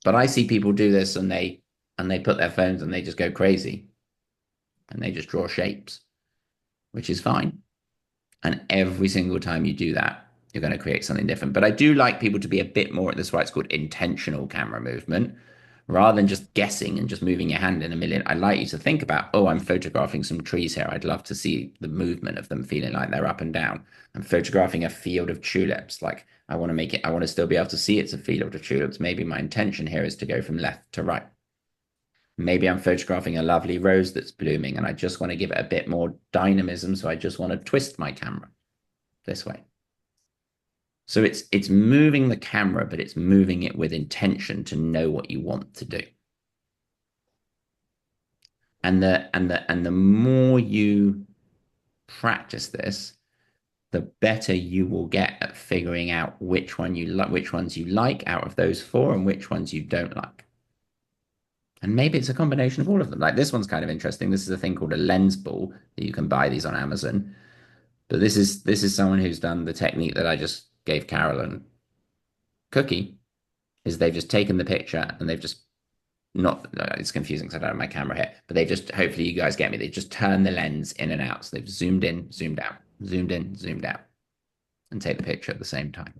Speaker 1: But I see people do this and they put their phones and they just go crazy and they just draw shapes, which is fine. And every single time you do that, you're going to create something different. But I do like people to be a bit more, that's why it's called intentional camera movement, rather than just guessing and just moving your hand in a million. I like you to think about, oh, I'm photographing some trees here. I'd love to see the movement of them feeling like they're up and down. I'm photographing a field of tulips. Like I want to make it, I want to still be able to see it's a field of tulips. Maybe my intention here is to go from left to right. Maybe I'm photographing a lovely rose that's blooming and I just want to give it a bit more dynamism. So I just want to twist my camera this way. So it's moving the camera, but it's moving it with intention to know what you want to do. And the more you practice this, the better you will get at figuring out which ones you like out of those four and which ones you don't like. And maybe it's a combination of all of them. Like this one's kind of interesting. This is a thing called a lens ball that you can buy these on Amazon. But this is someone who's done the technique that I just gave Carol and Cookie, is they've just taken the picture and they've just not, it's confusing because I don't have my camera here, but they've just, hopefully you guys get me, they just turn the lens in and out. So they've zoomed in, zoomed out, zoomed in, zoomed out, and take the picture at the same time.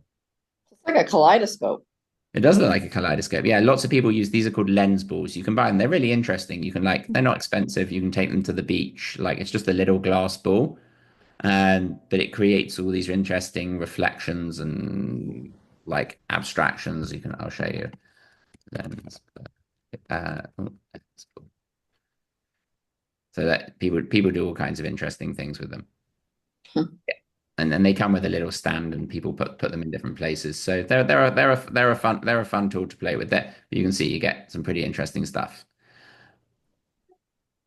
Speaker 4: It's like a kaleidoscope.
Speaker 1: It does look like a kaleidoscope. Yeah, lots of people use, these are called lens balls. You can buy them. They're really interesting. You can they're not expensive. You can take them to the beach. Like it's just a little glass ball. But it creates all these interesting reflections and like abstractions. I'll show you. Lens. Oh, so that people do all kinds of interesting things with them. Yeah. And then they come with a little stand, and people put them in different places. So they're a fun tool to play with. There, you can see you get some pretty interesting stuff.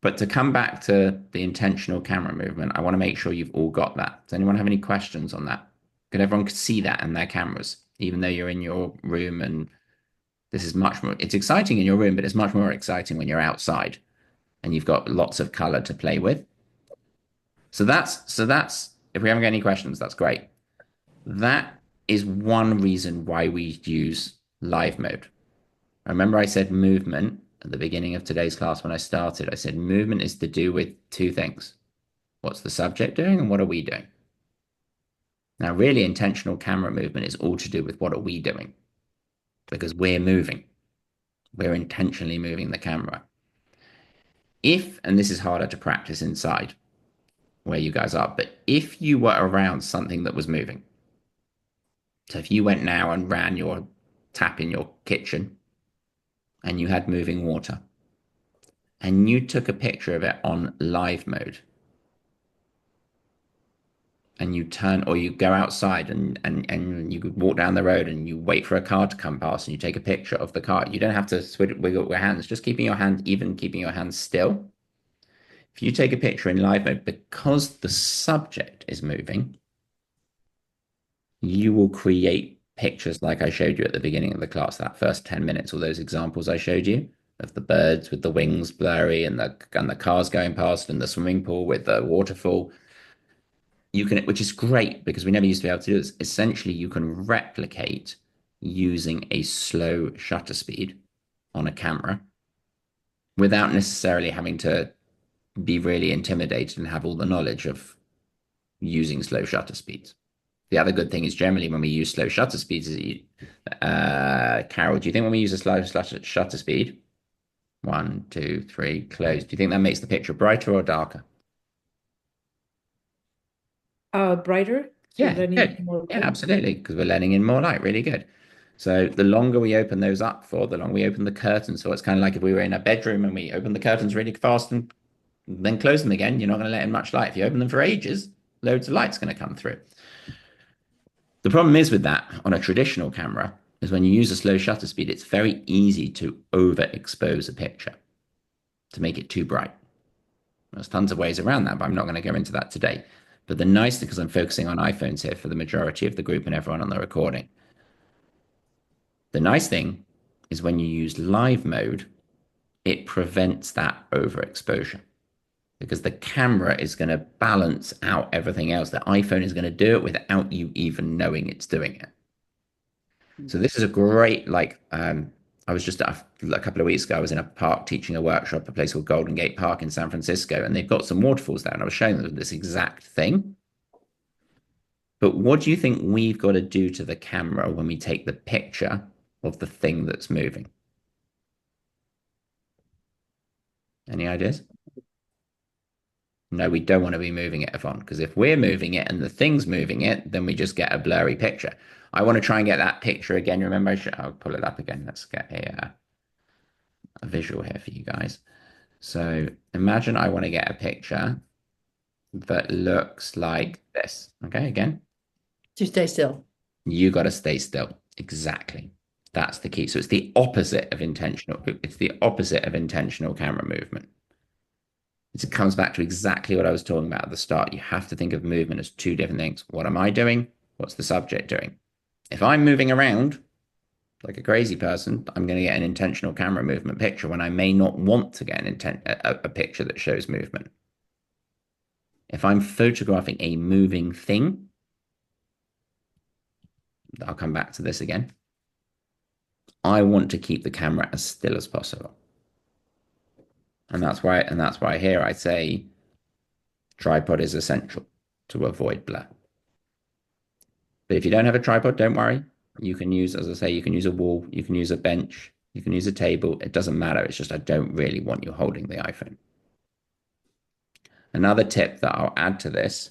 Speaker 1: But to come back to the intentional camera movement, I want to make sure you've all got that. Does anyone have any questions on that? Could everyone see that in their cameras, even though you're in your room? And this is much more, it's exciting in your room, but it's much more exciting when you're outside and you've got lots of color to play with. So that's if we haven't got any questions, that's great. That is one reason why we use live mode. Remember I said movement at the beginning of today's class when I started. I said movement is to do with two things. What's the subject doing and what are we doing? Now, really intentional camera movement is all to do with what are we doing? Because we're moving. We're intentionally moving the camera. And this is harder to practice inside where you guys are, but if you were around something that was moving, so if you went now and ran your tap in your kitchen and you had moving water and you took a picture of it on live mode and you turn or you go outside and you walk down the road and you wait for a car to come past and you take a picture of the car, you don't have to wiggle your hands, just keeping your hands still. If you take a picture in live mode, because the subject is moving, you will create pictures like I showed you at the beginning of the class, that first 10 minutes, all those examples I showed you of the birds with the wings blurry and the cars going past and the swimming pool with the waterfall, you can, which is great because we never used to be able to do this. Essentially, you can replicate using a slow shutter speed on a camera without necessarily having to be really intimidated and have all the knowledge of using slow shutter speeds. The other good thing is generally when we use slow shutter speeds, Carol, do you think when we use a slow shutter speed, 1, 2, 3, close, do you think that makes the picture brighter or darker?
Speaker 3: Brighter, so
Speaker 1: Yeah,
Speaker 3: letting
Speaker 1: good.
Speaker 3: in more
Speaker 1: Yeah,
Speaker 3: light.
Speaker 1: absolutely, because we're letting in more light. Really good. So the longer we open those up for, the longer we open the curtains. So it's kind of like if we were in a bedroom and we open the curtains really fast and then close them again, you're not going to let in much light. If you open them for ages, loads of light's going to come through. The problem is with that on a traditional camera is when you use a slow shutter speed, it's very easy to overexpose a picture to make it too bright. There's tons of ways around that, but I'm not going to go into that today. But the nice thing, because I'm focusing on iPhones here for the majority of the group and everyone on the recording, the nice thing is when you use live mode, it prevents that overexposure because the camera is going to balance out everything else. The iPhone is going to do it without you even knowing it's doing it. So this is a great, I was just a couple of weeks ago, I was in a park teaching a workshop, a place called Golden Gate Park in San Francisco, and they've got some waterfalls there. And I was showing them this exact thing. But what do you think we've got to do to the camera when we take the picture of the thing that's moving? Any ideas? No, we don't want to be moving it, Yvonne, because if we're moving it and the thing's moving it, then we just get a blurry picture. I want to try and get that picture again. Remember, I'll pull it up again. Let's get a visual here for you guys. So imagine I want to get a picture that looks like this. Okay, again,
Speaker 2: To stay still.
Speaker 1: you got to stay still. Exactly. That's the key. So it's the opposite of intentional. It's the opposite of intentional camera movement. It comes back to exactly what I was talking about at the start. You have to think of movement as two different things. What am I doing? What's the subject doing? If I'm moving around like a crazy person, I'm going to get an intentional camera movement picture when I may not want to get a picture that shows movement. If I'm photographing a moving thing, I'll come back to this again. I want to keep the camera as still as possible. And that's why here I say tripod is essential to avoid blur. But if you don't have a tripod, don't worry. You can use, as I say, you can use a wall, you can use a bench, you can use a table. It doesn't matter. It's just I don't really want you holding the iPhone. Another tip that I'll add to this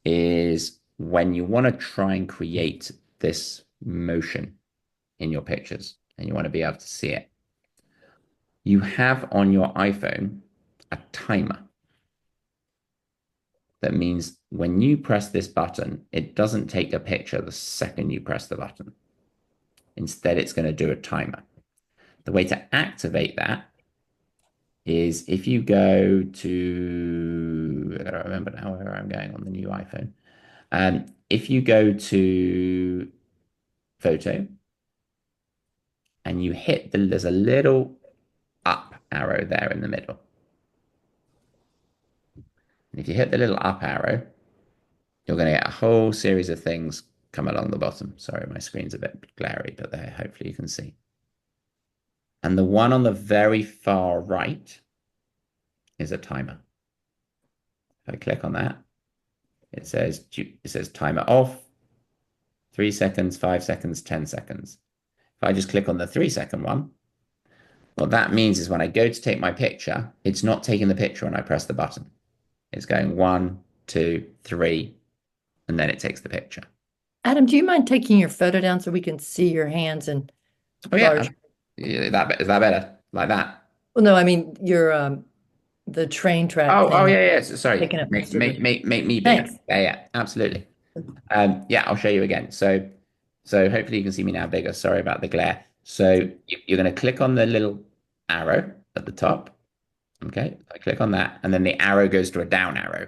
Speaker 1: is when you want to try and create this motion in your pictures and you want to be able to see it, you have on your iPhone a timer. That means when you press this button, it doesn't take a picture the second you press the button. Instead, it's going to do a timer. The way to activate that is if you go to, I don't remember now where I'm going on the new iPhone. If you go to photo and you hit there's a little up arrow there in the middle. And if you hit the little up arrow, you're going to get a whole series of things come along the bottom. Sorry, my screen's a bit glary, but there, hopefully you can see. And the one on the very far right is a timer. If I click on that, it says timer off, 3 seconds, 5 seconds, 10 seconds. If I just click on the 3-second one, what that means is when I go to take my picture, it's not taking the picture when I press the button. It's going 1, 2, 3, and then it takes the picture.
Speaker 2: Adam, do you mind taking your photo down so we can see your hands and
Speaker 1: Oh yeah,
Speaker 2: large?
Speaker 1: is that better? Like that?
Speaker 2: Well, no, I mean your the train track
Speaker 1: Oh
Speaker 2: thing
Speaker 1: yeah. Sorry,
Speaker 2: taking up most of
Speaker 1: make
Speaker 2: it.
Speaker 1: me bigger.
Speaker 2: Thanks.
Speaker 1: Yeah, absolutely. Yeah, I'll show you again. So hopefully you can see me now bigger. Sorry about the glare. So you're going to click on the little arrow at the top. Okay, I click on that, and then the arrow goes to a down arrow.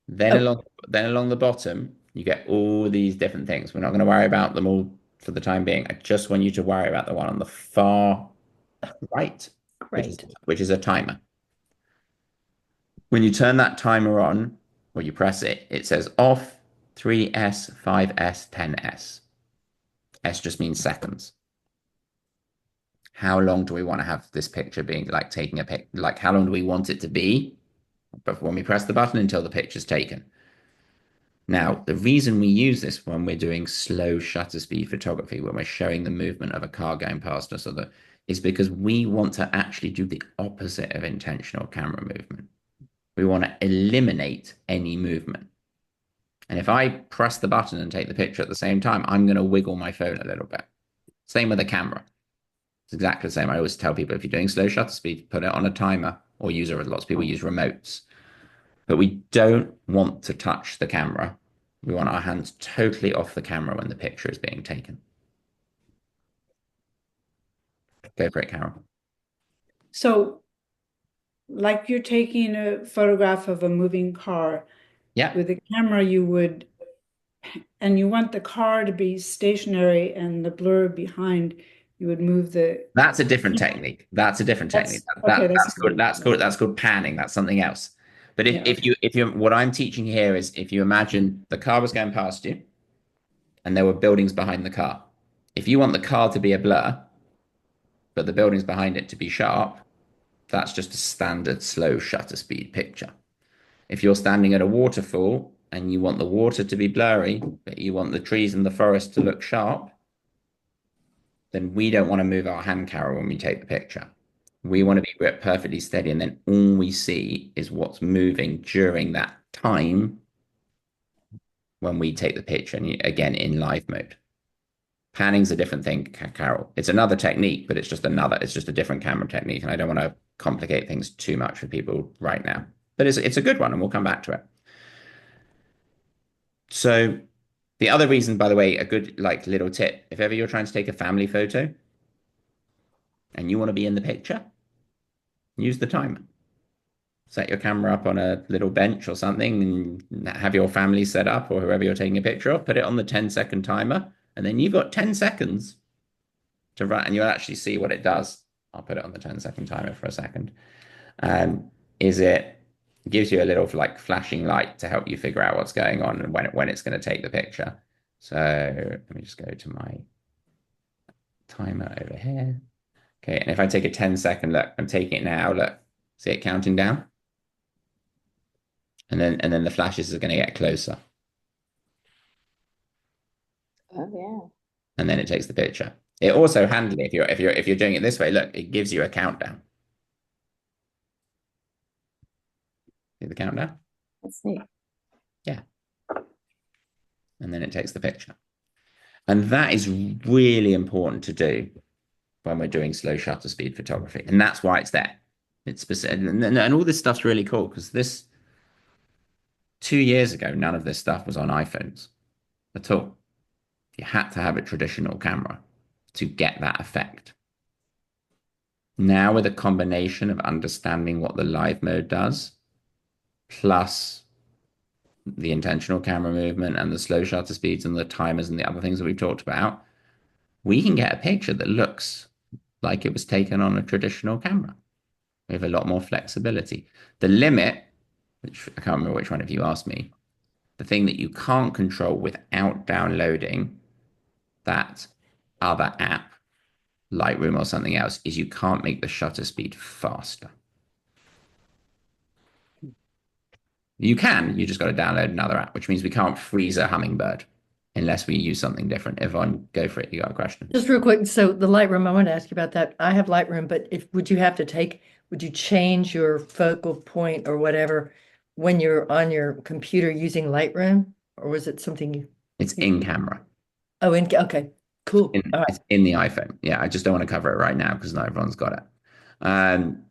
Speaker 1: Then
Speaker 2: Oh.
Speaker 1: along the bottom, You get all these different things. We're not going to worry about them all for the time being. I just want you to worry about the one on the far right,
Speaker 2: Great.
Speaker 1: which is a timer. When you turn that timer on, or you press it, it says off 3S, 5S, 10S. S just means seconds. How long do we want to have this picture being like taking a pic? Like, how long do we want it to be? But when we press the button until the picture's taken. Now, the reason we use this when we're doing slow shutter speed photography, when we're showing the movement of a car going past us, is because we want to actually do the opposite of intentional camera movement. We want to eliminate any movement. And if I press the button and take the picture at the same time, I'm going to wiggle my phone a little bit. Same with the camera. It's exactly the same. I always tell people if you're doing slow shutter speed, put it on a timer or use it. Lots of people use remotes. But we don't want to touch the camera. We want our hands totally off the camera when the picture is being taken. Go for it, Carol.
Speaker 3: So, like you're taking a photograph of a moving car.
Speaker 1: Yeah.
Speaker 3: With the camera, and you want the car to be stationary and the blur behind, you would move the.
Speaker 1: That's a different technique. That's a different technique.
Speaker 3: Okay,
Speaker 1: That's called panning. That's something else. But if you what I'm teaching here is if you imagine the car was going past you and there were buildings behind the car. If you want the car to be a blur, but the buildings behind it to be sharp, that's just a standard slow shutter speed picture. If you're standing at a waterfall and you want the water to be blurry, but you want the trees and the forest to look sharp, then we don't want to move our hand, Carol, when we take the picture. We want to be perfectly steady, and then all we see is what's moving during that time when we take the picture, and again, in live mode. Panning's a different thing, Carol. It's another technique, but it's just a different camera technique, and I don't want to complicate things too much for people right now. But it's a good one, and we'll come back to it. So the other reason, by the way, a good like little tip, if ever you're trying to take a family photo and you want to be in the picture, use the timer. Set your camera up on a little bench or something and have your family set up or whoever you're taking a picture of, put it on the 10-second timer, and then you've got 10 seconds to run, and you'll actually see what it does. I'll put it on the 10-second timer for a second. It gives you a little like flashing light to help you figure out what's going on and when it's going to take the picture. So let me just go to my timer over here. Okay, and if I take a 10-second look, I'm taking it now, look, see it counting down? And then the flashes are going to get closer.
Speaker 4: Oh yeah.
Speaker 1: And then it takes the picture. It also handily, if you're doing it this way, look, it gives you a countdown. See the countdown?
Speaker 4: That's neat.
Speaker 1: Yeah. And then it takes the picture. And that is really important to do when we're doing slow shutter speed photography. And that's why it's there. It's specific, and all this stuff's really cool because 2 years ago, none of this stuff was on iPhones at all. You had to have a traditional camera to get that effect. Now, with a combination of understanding what the live mode does, plus the intentional camera movement and the slow shutter speeds and the timers and the other things that we've talked about, we can get a picture that looks like it was taken on a traditional camera with a lot more flexibility. The limit, which I can't remember which one of you asked me, the thing that you can't control without downloading that other app, Lightroom or something else, is you can't make the shutter speed faster. You just got to download another app, which means we can't freeze a hummingbird unless we use something different. Everyone, go for it. You got a question?
Speaker 2: Just real quick. So the Lightroom, I want to ask you about that. I have Lightroom, but would you change your focal point or whatever when you're on your computer using Lightroom? Or was it something you?
Speaker 1: It's in camera.
Speaker 2: Oh, okay, cool. All right.
Speaker 1: It's in the iPhone. Yeah, I just don't want to cover it right now because not everyone's got it.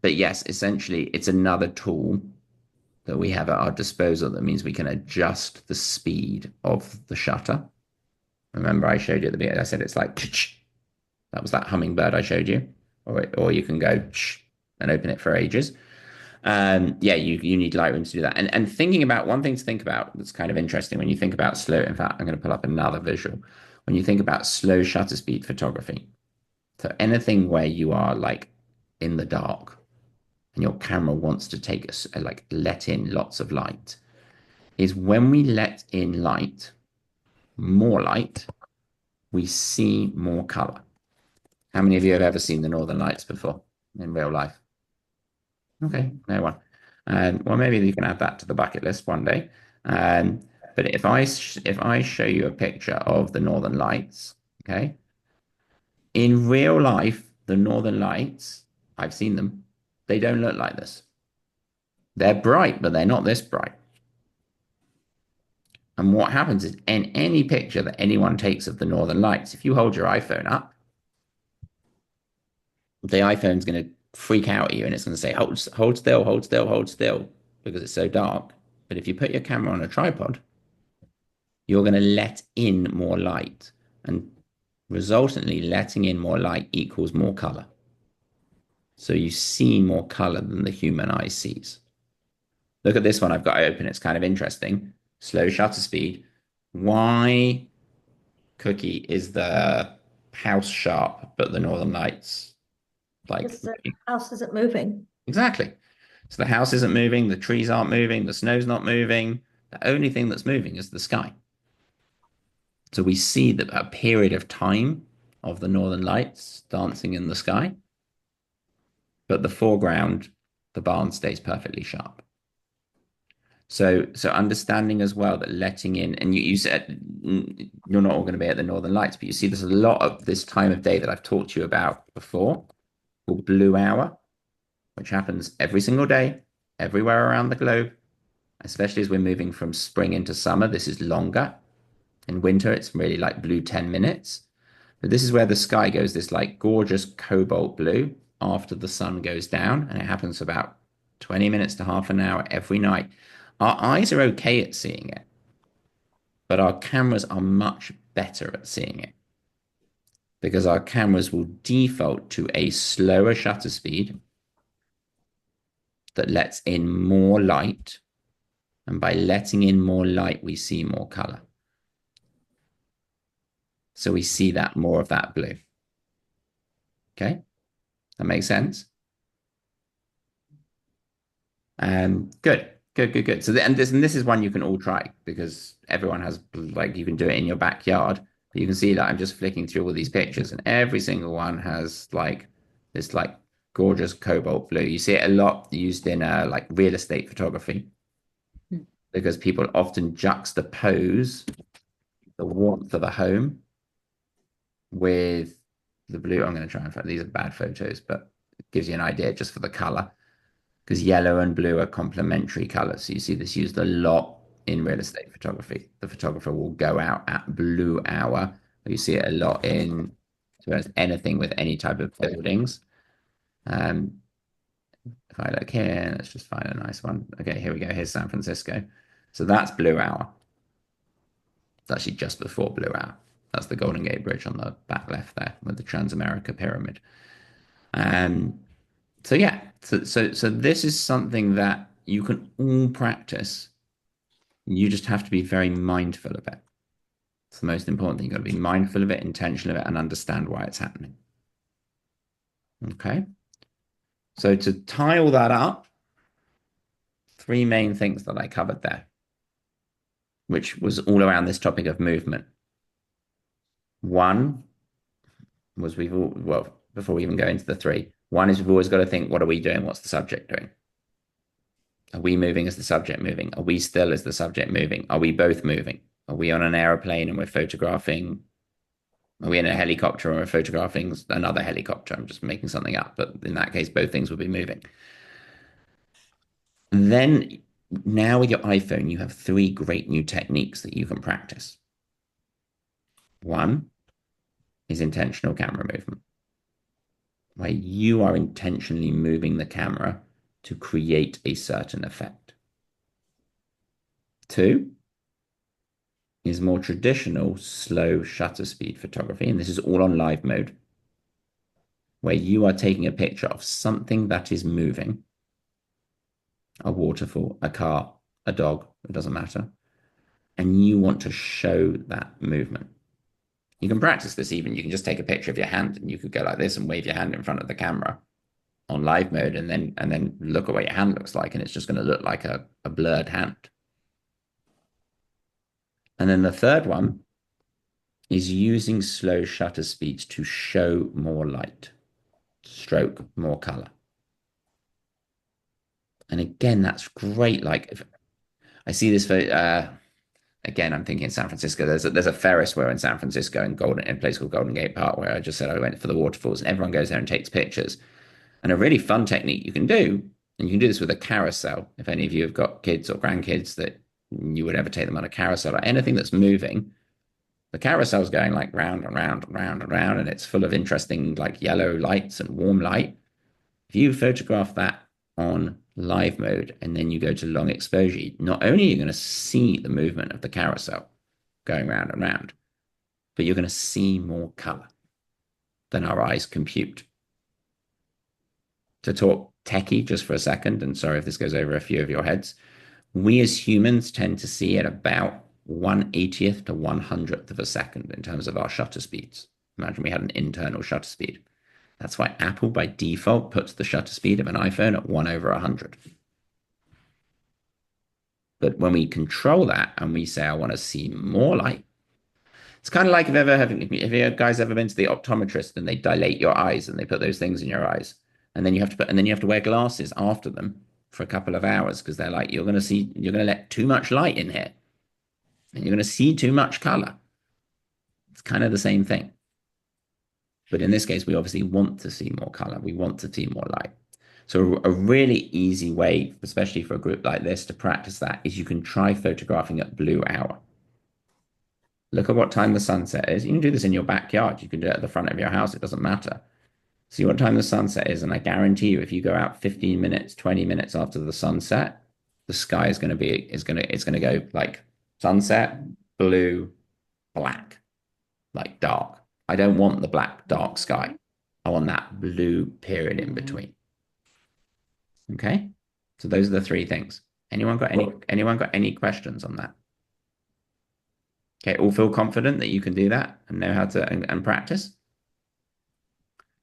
Speaker 1: But yes, essentially, it's another tool that we have at our disposal that means we can adjust the speed of the shutter. Remember, I showed you at the beginning, I said it's like, that was that hummingbird I showed you. Or you can go and open it for ages. Yeah, you need Lightroom to do that. And thinking about one thing to think about that's kind of interesting when you think about slow. In fact, I'm going to pull up another visual. When you think about slow shutter speed photography, so anything where you are like in the dark and your camera wants to take us like let in lots of light, is when we let in light, more light, we see more color. How many of you have ever seen the Northern Lights before in real life? Okay, no one. Well, maybe you can add that to the bucket list one day. Um, but if I show you a picture of the Northern Lights, okay, in real life, the Northern Lights, I've seen them. They don't look like this. They're bright, but they're not this bright. And what happens is in any picture that anyone takes of the Northern Lights, if you hold your iPhone up, the iPhone's going to freak out at you and it's going to say, hold still, hold still, hold still, because it's so dark. But if you put your camera on a tripod, you're going to let in more light. And resultantly, letting in more light equals more color. So you see more color than the human eye sees. Look at this one I've got open. It's kind of interesting. Slow shutter speed. Why, Cookie, is the house sharp, but the Northern Lights like
Speaker 2: Because the house isn't moving.
Speaker 1: exactly. So the house isn't moving, the trees aren't moving, the snow's not moving. The only thing that's moving is the sky. So we see that a period of time of the Northern Lights dancing in the sky, but the foreground, the barn stays perfectly sharp. So understanding as well that letting in, and you said you're not all going to be at the Northern Lights, but you see there's a lot of this time of day that I've talked to you about before, called blue hour, which happens every single day, everywhere around the globe, especially as we're moving from spring into summer. This is longer. In winter, it's really like blue 10 minutes. But this is where the sky goes this like gorgeous cobalt blue after the sun goes down, and it happens about 20 minutes to half an hour every night. Our eyes are okay at seeing it, but our cameras are much better at seeing it because our cameras will default to a slower shutter speed that lets in more light. And by letting in more light, we see more color. So we see that more of that blue. Okay, that makes sense. Good. So this is one you can all try because everyone has like you can do it in your backyard. But you can see that I'm just flicking through all these pictures, and every single one has like this like gorgeous cobalt blue. You see it a lot used in like real estate photography because people often juxtapose the warmth of a home with the blue. I'm going to try and find these are bad photos, but it gives you an idea just for the color because yellow and blue are complementary colors. So you see this used a lot in real estate photography. The photographer will go out at blue hour. You see it a lot in anything with any type of buildings. Um, if I look here, let's just find a nice one. Okay, here we go. Here's San Francisco. So that's blue hour. It's actually just before blue hour. That's the Golden Gate Bridge on the back left there with the Transamerica Pyramid. So yeah, so this is something that you can all practice. You just have to be very mindful of it. It's the most important thing. You've got to be mindful of it, intentional of it, and understand why it's happening. Okay. So to tie all that up, three main things that I covered there, which was all around this topic of movement. One was before we even go into the three, one is we've always got to think, what are we doing? What's the subject doing? Are we moving? Is the subject moving? Are we still? Is the subject moving? Are we both moving? Are we on an aeroplane and we're photographing? Are we in a helicopter and we're photographing another helicopter? I'm just making something up, but in that case, both things will be moving. Then now with your iPhone, you have three great new techniques that you can practice. One is intentional camera movement, where you are intentionally moving the camera to create a certain effect. Two is more traditional slow shutter speed photography, and this is all on live mode, where you are taking a picture of something that is moving a waterfall, a car, a dog, it doesn't matter. And you want to show that movement. You can practice this even. You can just take a picture of your hand and you could go like this and wave your hand in front of the camera on live mode and then look at what your hand looks like, and it's just going to look like a blurred hand. And then the third one is using slow shutter speeds to show more light, stroke more color. And again, that's great. Like if I see this for again, I'm thinking San Francisco. There's a Ferris wheel in San Francisco in a place called Golden Gate Park, where I just said I went for the waterfalls, and everyone goes there and takes pictures. And a really fun technique you can do, and you can do this with a carousel. If any of you have got kids or grandkids that you would ever take them on a carousel, or anything that's moving, the carousel's going like round and round and round and round, and it's full of interesting like yellow lights and warm light. If you photograph that on live mode and then you go to long exposure, not only are you going to see the movement of the carousel going round and round, but you're going to see more color than our eyes compute. To talk techie just for a second, and sorry if this goes over a few of your heads, we as humans tend to see at about 1/80th to 1/100th of a second in terms of our shutter speeds. Imagine we had an internal shutter speed. That's why Apple by default puts the shutter speed of an iPhone at 1/100. But when we control that and we say, I want to see more light, it's kind of like if you guys ever been to the optometrist and they dilate your eyes and they put those things in your eyes, and then you have to wear glasses after them for a couple of hours because they're like, you're going to let too much light in here and you're going to see too much color. It's kind of the same thing. But in this case, we obviously want to see more color. We want to see more light. So a really easy way, especially for a group like this, to practice that is you can try photographing at blue hour. Look at what time the sunset is. You can do this in your backyard. You can do it at the front of your house. It doesn't matter. See what time the sunset is, and I guarantee you, if you go out 15 minutes, 20 minutes after the sunset, the sky is going to go like sunset, blue, black, like dark. I don't want the black, dark sky. I want that blue period in between. Okay, so those are the three things. Anyone got any questions on that? Okay, all feel confident that you can do that and know how to and practice.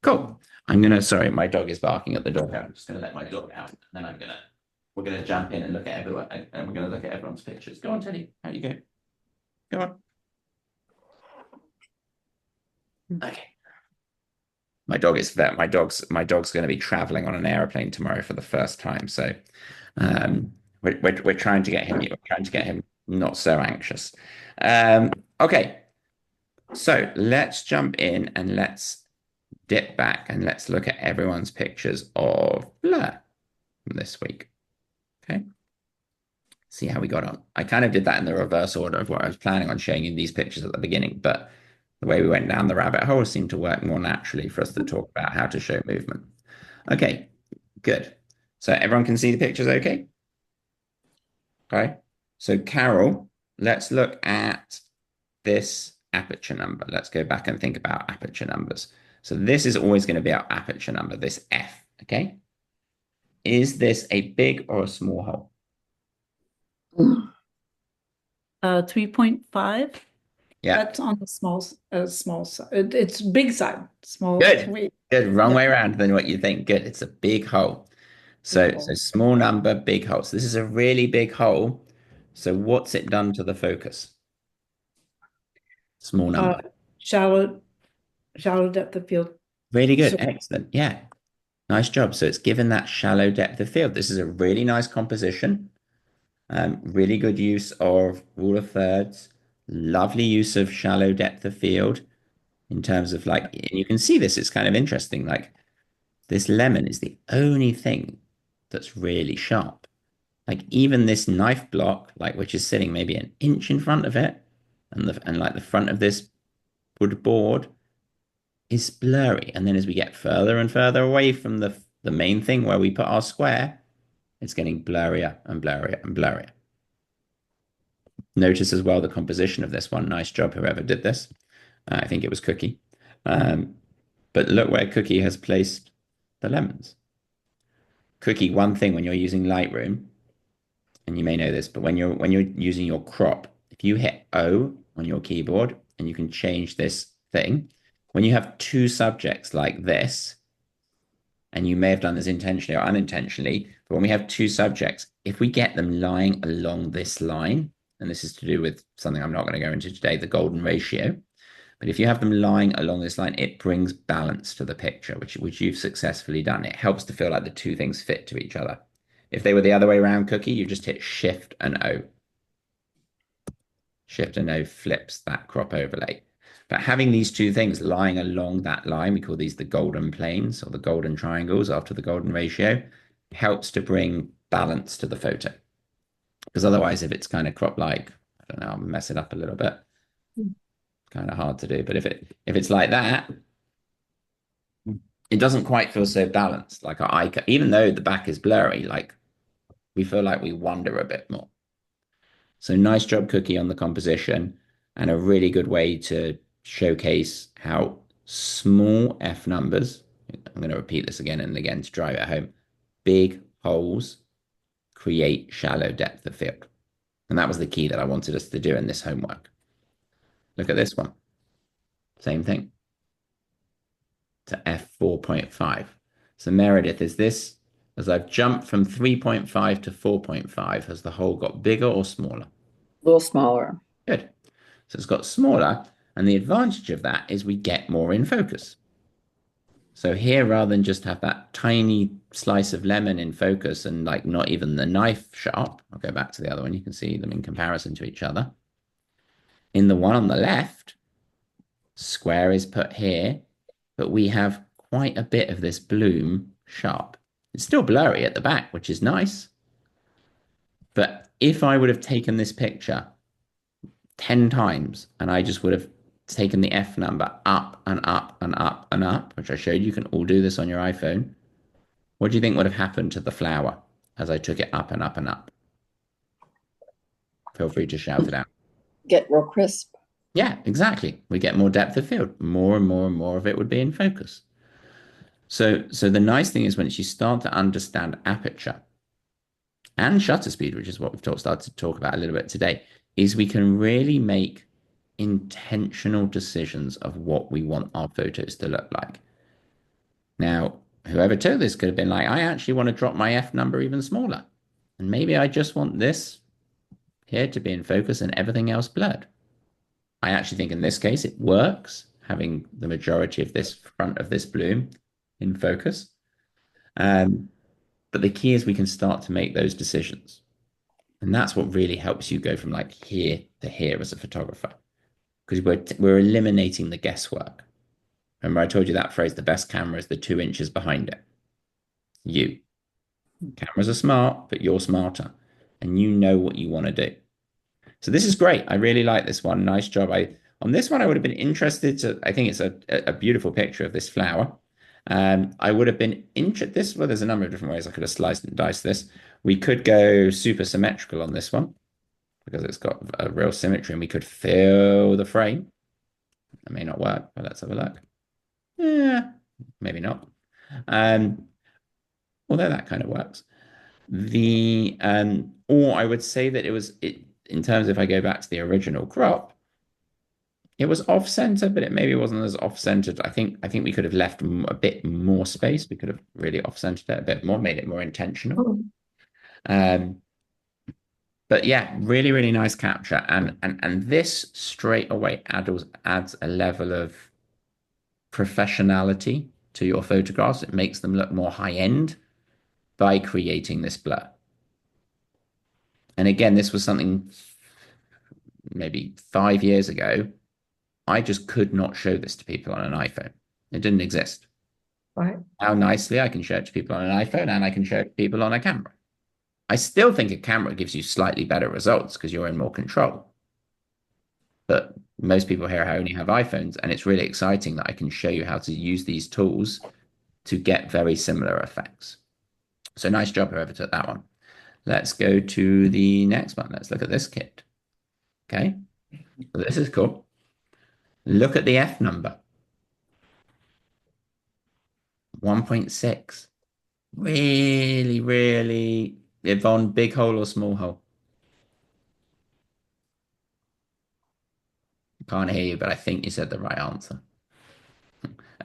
Speaker 1: Cool. Sorry, my dog is barking at the door. I'm just gonna let my dog out, and then we're gonna jump in and look at everyone, and we're gonna look at everyone's pictures. Go on, Teddy. How you go? Go on. Okay. My dog's going to be traveling on an airplane tomorrow for the first time, so we're trying to get him not so anxious. Okay, so let's jump in and let's dip back and let's look at everyone's pictures of Blur from this week. Okay, see how we got on. I kind of did that in the reverse order of what I was planning on showing you these pictures at the beginning, but the way we went down the rabbit hole seemed to work more naturally for us to talk about how to show movement. Okay, good. So everyone can see the pictures okay? Okay, so Carol, let's look at this aperture number. Let's go back and think about aperture numbers. So this is always going to be our aperture number, this F, okay? Is this a big or a small hole?
Speaker 3: 3.5.
Speaker 1: Yeah.
Speaker 3: That's on the small side. It's big side. Small.
Speaker 1: Good. Good. Wrong way around than what you think. Good. It's a big hole. So small number, big hole. So this is a really big hole. So what's it done to the focus? Small number.
Speaker 3: Shallow depth of field.
Speaker 1: Really good.
Speaker 3: So,
Speaker 1: excellent. Yeah. Nice job. So it's given that shallow depth of field. This is a really nice composition. Really good use of rule of thirds. Lovely use of shallow depth of field in terms of like, and you can see this, it's kind of interesting. Like this lemon is the only thing that's really sharp. Like even this knife block, like which is sitting maybe an inch in front of it, and like the front of this wood board is blurry. And then as we get further and further away from the main thing where we put our square, it's getting blurrier and blurrier and blurrier. Notice as well the composition of this one. Nice job, whoever did this. I think it was Cookie. But look where Cookie has placed the lemons. Cookie, one thing when you're using Lightroom, and you may know this, but when you're using your crop, if you hit O on your keyboard and you can change this thing, when you have two subjects like this, and you may have done this intentionally or unintentionally, but when we have two subjects, if we get them lying along this line, and this is to do with something I'm not going to go into today, the golden ratio, but if you have them lying along this line, it brings balance to the picture, which you've successfully done. It helps to feel like the two things fit to each other. If they were the other way around, Cookie, you just hit Shift and O. Shift and O flips that crop overlay. But having these two things lying along that line, we call these the golden planes or the golden triangles after the golden ratio, helps to bring balance to the photo. Because otherwise, if it's kind of crop like, I don't know, I'll mess it up a little bit. Kind of hard to do. But if it's like that, it doesn't quite feel so balanced. Like even though the back is blurry, like we feel like we wander a bit more. So nice job, Cookie, on the composition, and a really good way to showcase how small F numbers, I'm going to repeat this again and again to drive it home, big holes create shallow depth of field. And that was the key that I wanted us to do in this homework. Look at this one. Same thing. To F4.5. So Meredith, is this, as I've jumped from 3.5 to 4.5, has the hole got bigger or smaller?
Speaker 4: A little smaller.
Speaker 1: Good. So it's got smaller, and the advantage of that is we get more in focus. So here, rather than just have that tiny slice of lemon in focus and like not even the knife sharp, I'll go back to the other one, you can see them in comparison to each other. In the one on the left, square is put here, but we have quite a bit of this bloom sharp. It's still blurry at the back, which is nice. But if I would have taken this picture 10 times and I just would have taken the F number up and up and up and up, which I showed you, you can all do this on your iPhone. What do you think would have happened to the flower as I took it up and up and up? Feel free to shout it out.
Speaker 4: Get real crisp.
Speaker 1: Yeah, exactly. We get more depth of field. More and more and more of it would be in focus. So the nice thing is once you start to understand aperture and shutter speed, which is what we've started to talk about a little bit today, is we can really make intentional decisions of what we want our photos to look like. Now, whoever took this could have been like, I actually want to drop my F number even smaller. And maybe I just want this here to be in focus and everything else blurred. I actually think in this case it works, having the majority of this front of this bloom in focus. But the key is we can start to make those decisions. And that's what really helps you go from like here to here as a photographer. Because we're eliminating the guesswork. Remember, I told you that phrase, the best camera is the 2 inches behind it. You. Cameras are smart, but you're smarter. And you know what you want to do. So this is great. I really like this one. Nice job. On this one, I would have been interested to, I think it's a beautiful picture of this flower. I would have been interested, well, there's a number of different ways I could have sliced and diced this. We could go super symmetrical on this one because it's got a real symmetry and we could fill the frame. That may not work, but let's have a look. Yeah, maybe not. Although that kind of works. Or I would say that in terms, if I go back to the original crop, it was off-center, but it maybe wasn't as off-centered. I think we could have left a bit more space. We could have really off-centered it a bit more, made it more intentional. But yeah, really, really nice capture. And this straight away adds a level of professionality to your photographs. It makes them look more high-end by creating this blur. And again, this was something maybe 5 years ago. I just could not show this to people on an iPhone. It didn't exist.
Speaker 2: Right.
Speaker 1: How nicely I can show it to people on an iPhone and I can show it to people on a camera. I still think a camera gives you slightly better results because you're in more control. But most people here only have iPhones, and it's really exciting that I can show you how to use these tools to get very similar effects. So nice job whoever took that one. Let's go to the next one. Let's look at this kit. Okay, so this is cool. Look at the F number. 1.6. Really, really, Yvonne, big hole or small hole? Can't hear you, but I think you said the right answer.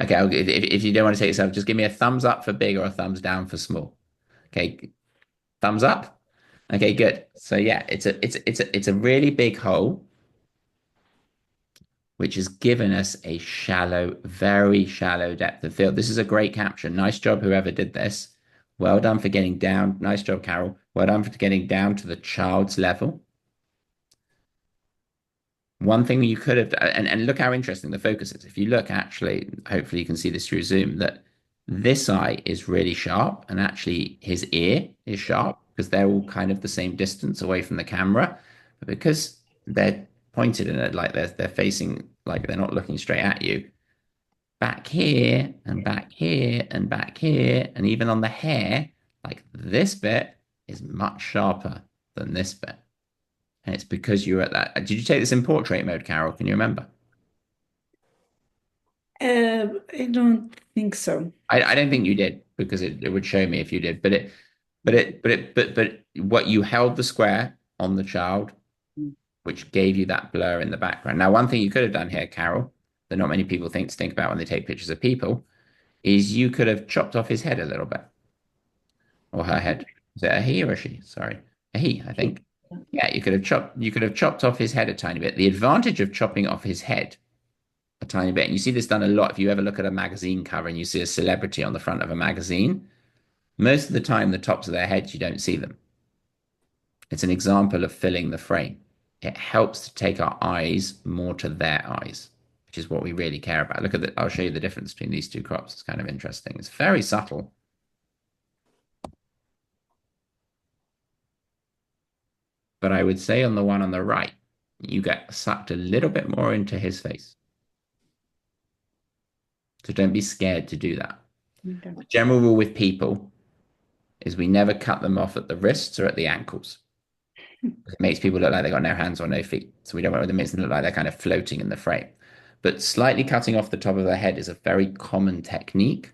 Speaker 1: Okay, if you don't want to take yourself, just give me a thumbs up for big or a thumbs down for small. Okay, thumbs up. Okay, good. So yeah, it's a really big hole, which has given us a shallow, very shallow depth of field. This is a great capture. Nice job, whoever did this. Well done for getting down. Nice job, Carol. Well done for getting down to the child's level. One thing you could have, and look how interesting the focus is. If you look, actually, hopefully you can see this through Zoom, that this eye is really sharp, and actually his ear is sharp because they're all kind of the same distance away from the camera. But because they're pointed in it, like they're facing, like they're not looking straight at you, back here and back here and back here, and even on the hair, like this bit is much sharper than this bit. And it's because you're at that. Did you take this in portrait mode, Carol? Can you remember?
Speaker 3: I don't think so.
Speaker 1: I don't think you did because it would show me if you did. But what you held the square on the child, which gave you that blur in the background. Now, one thing you could have done here, Carol, that not many people think about when they take pictures of people, is you could have chopped off his head a little bit or her head. Is it a he or a she? Sorry, a he, I think. Yeah, you could have chopped off his head a tiny bit. The advantage of chopping off his head a tiny bit, and you see this done a lot if you ever look at a magazine cover and you see a celebrity on the front of a magazine, most of the time the tops of their heads you don't see them. It's an example of filling the frame. It helps to take our eyes more to their eyes, which is what we really care about. Look at the, I'll show you the difference between these two crops. It's kind of interesting. It's very subtle. But I would say on the one on the right, you get sucked a little bit more into his face. So don't be scared to do that.
Speaker 3: Okay.
Speaker 1: The general rule with people is we never cut them off at the wrists or at the ankles. It makes people look like they've got no hands or no feet. So we don't want them to look like they're kind of floating in the frame. But slightly cutting off the top of the head is a very common technique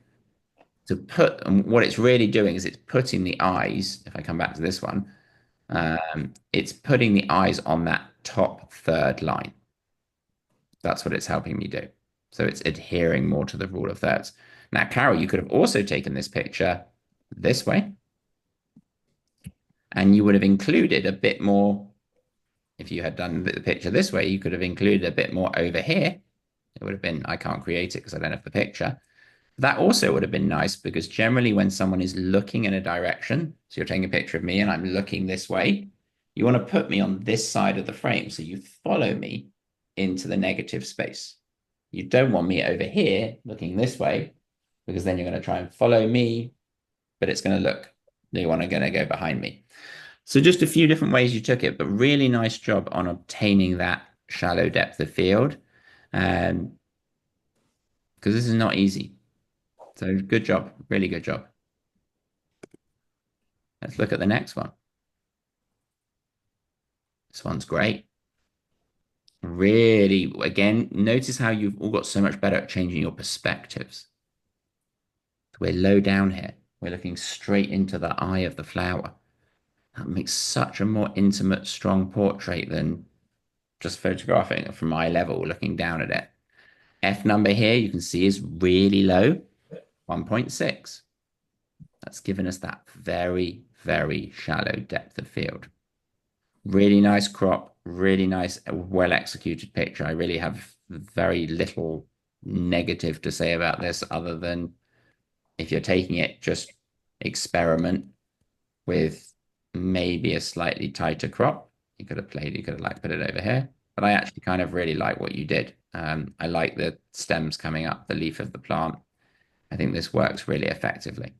Speaker 1: to put, and what it's really doing is it's putting the eyes, if I come back to this one, it's putting the eyes on that top third line. That's what it's helping me do. So it's adhering more to the rule of thirds. Now, Carol, you could have also taken this picture this way, and you would have included a bit more. If you had done the picture this way, you could have included a bit more over here. It would have been, I can't create it because I don't have the picture. That also would have been nice because generally when someone is looking in a direction, so you're taking a picture of me and I'm looking this way, you want to put me on this side of the frame. So you follow me into the negative space. You don't want me over here looking this way because then you're going to try and follow me, but it's going to look, you want to go behind me. So just a few different ways you took it, but really nice job on obtaining that shallow depth of field. Because this is not easy. So good job, really good job. Let's look at the next one. This one's great. Really, again, notice how you've all got so much better at changing your perspectives. We're low down here. We're looking straight into the eye of the flower. That makes such a more intimate, strong portrait than just photographing it from eye level, looking down at it. F number here, you can see is really low, 1.6. That's given us that very, very shallow depth of field. Really nice crop, really nice, well executed picture. I really have very little negative to say about this other than if you're taking it, just experiment with maybe a slightly tighter crop. You could have like put it over here, but I actually kind of really like what you did. I like the stems coming up the leaf of the plant. I think this works really effectively.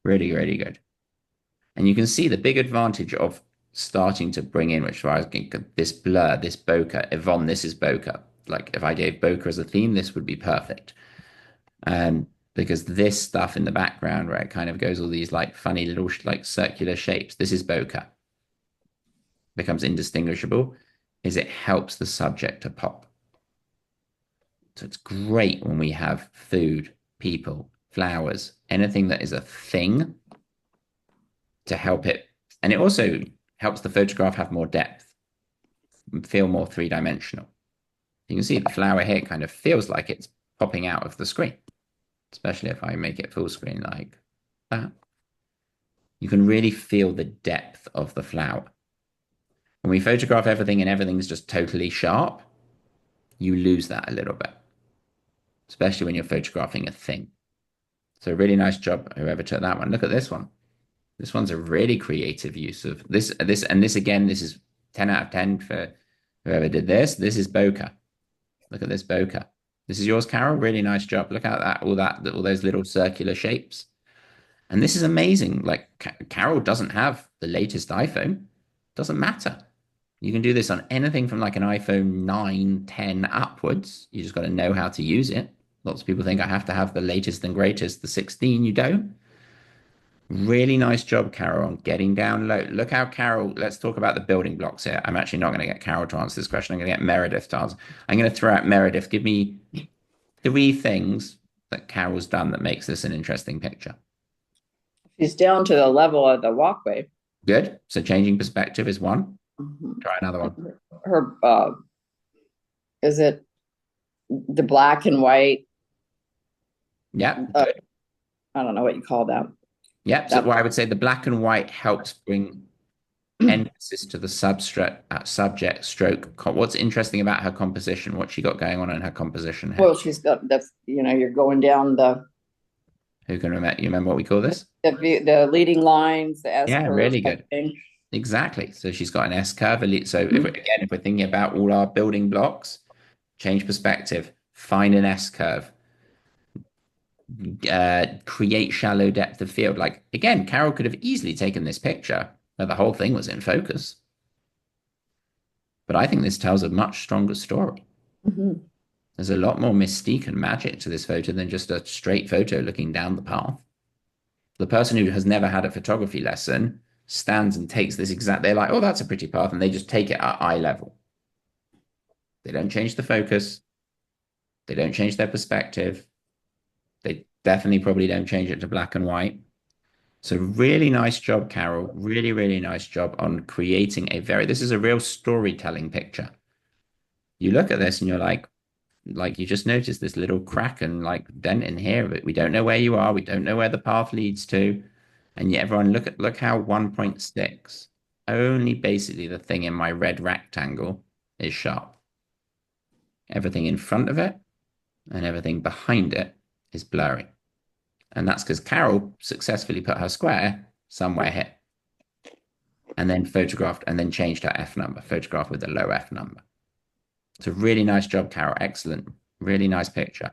Speaker 1: Really, really good. And you can see the big advantage of starting to bring in, which I think this blur, this bokeh, Yvonne, this is bokeh. Like if I gave bokeh as a theme, this would be perfect. Because this stuff in the background where it kind of goes all these like funny little like circular shapes, this is bokeh. Becomes indistinguishable, is it helps the subject to pop. So it's great when we have food, people, flowers, anything that is a thing to help it. And it also helps the photograph have more depth and feel more three-dimensional. You can see the flower here kind of feels like it's popping out of the screen, especially if I make it full screen like that. You can really feel the depth of the flower. When we photograph everything and everything's just totally sharp, you lose that a little bit, especially when you're photographing a thing. So really nice job, whoever took that one. Look at this one. This one's a really creative use of this again, this is 10 out of 10 for whoever did this. This is bokeh. Look at this bokeh. This is yours, Carol. Really nice job. Look at that, all those little circular shapes. And this is amazing. Like Carol doesn't have the latest iPhone. Doesn't matter. You can do this on anything from like an iPhone 9, 10 upwards. You just got to know how to use it. Lots of people think I have to have the latest and greatest, the 16. You don't. Really nice job, Carol, on getting down low. Look how Carol, let's talk about the building blocks here. I'm actually not going to get Carol to answer this question. I'm going to get Meredith to answer. I'm going to throw out Meredith. Give me 3 things that Carol's done that makes this an interesting picture.
Speaker 4: She's down to the level of the walkway.
Speaker 1: Good. So changing perspective is one.
Speaker 4: Mhm.
Speaker 1: Try another one.
Speaker 4: Her, is it the black and white?
Speaker 1: Yeah.
Speaker 4: Good. I don't know what you call that.
Speaker 1: Yeah. So what I would say the black and white helps bring emphasis to the subject stroke. What's interesting about her composition? What she got going on in her composition here?
Speaker 4: Well, she's got that's you're going down the
Speaker 1: Who can remember? You remember what we call this?
Speaker 4: the leading lines, the S
Speaker 1: Yeah,
Speaker 4: curve
Speaker 1: really
Speaker 4: type
Speaker 1: good.
Speaker 4: thing.
Speaker 1: Exactly. So she's got an S curve. So if we're thinking about all our building blocks, change perspective, find an S curve, create shallow depth of field. Like again, Carol could have easily taken this picture where the whole thing was in focus. But I think this tells a much stronger story.
Speaker 4: Mhm.
Speaker 1: There's a lot more mystique and magic to this photo than just a straight photo looking down the path. The person who has never had a photography lesson stands and takes this they're like, oh, that's a pretty path. And they just take it at eye level. They don't change the focus. They don't change their perspective. They definitely probably don't change it to black and white. So really nice job, Carol. Really, really nice job on creating this is a real storytelling picture. You look at this and you're like you just noticed this little crack and like dent in here, but we don't know where you are. We don't know where the path leads to. And yet everyone look how 1.6, only basically the thing in my red rectangle is sharp. Everything in front of it and everything behind it is blurry. And that's because Carol successfully put her square somewhere here and then photographed and then changed her F number, photographed with a low F number. It's a really nice job, Carol. Excellent. Really nice picture.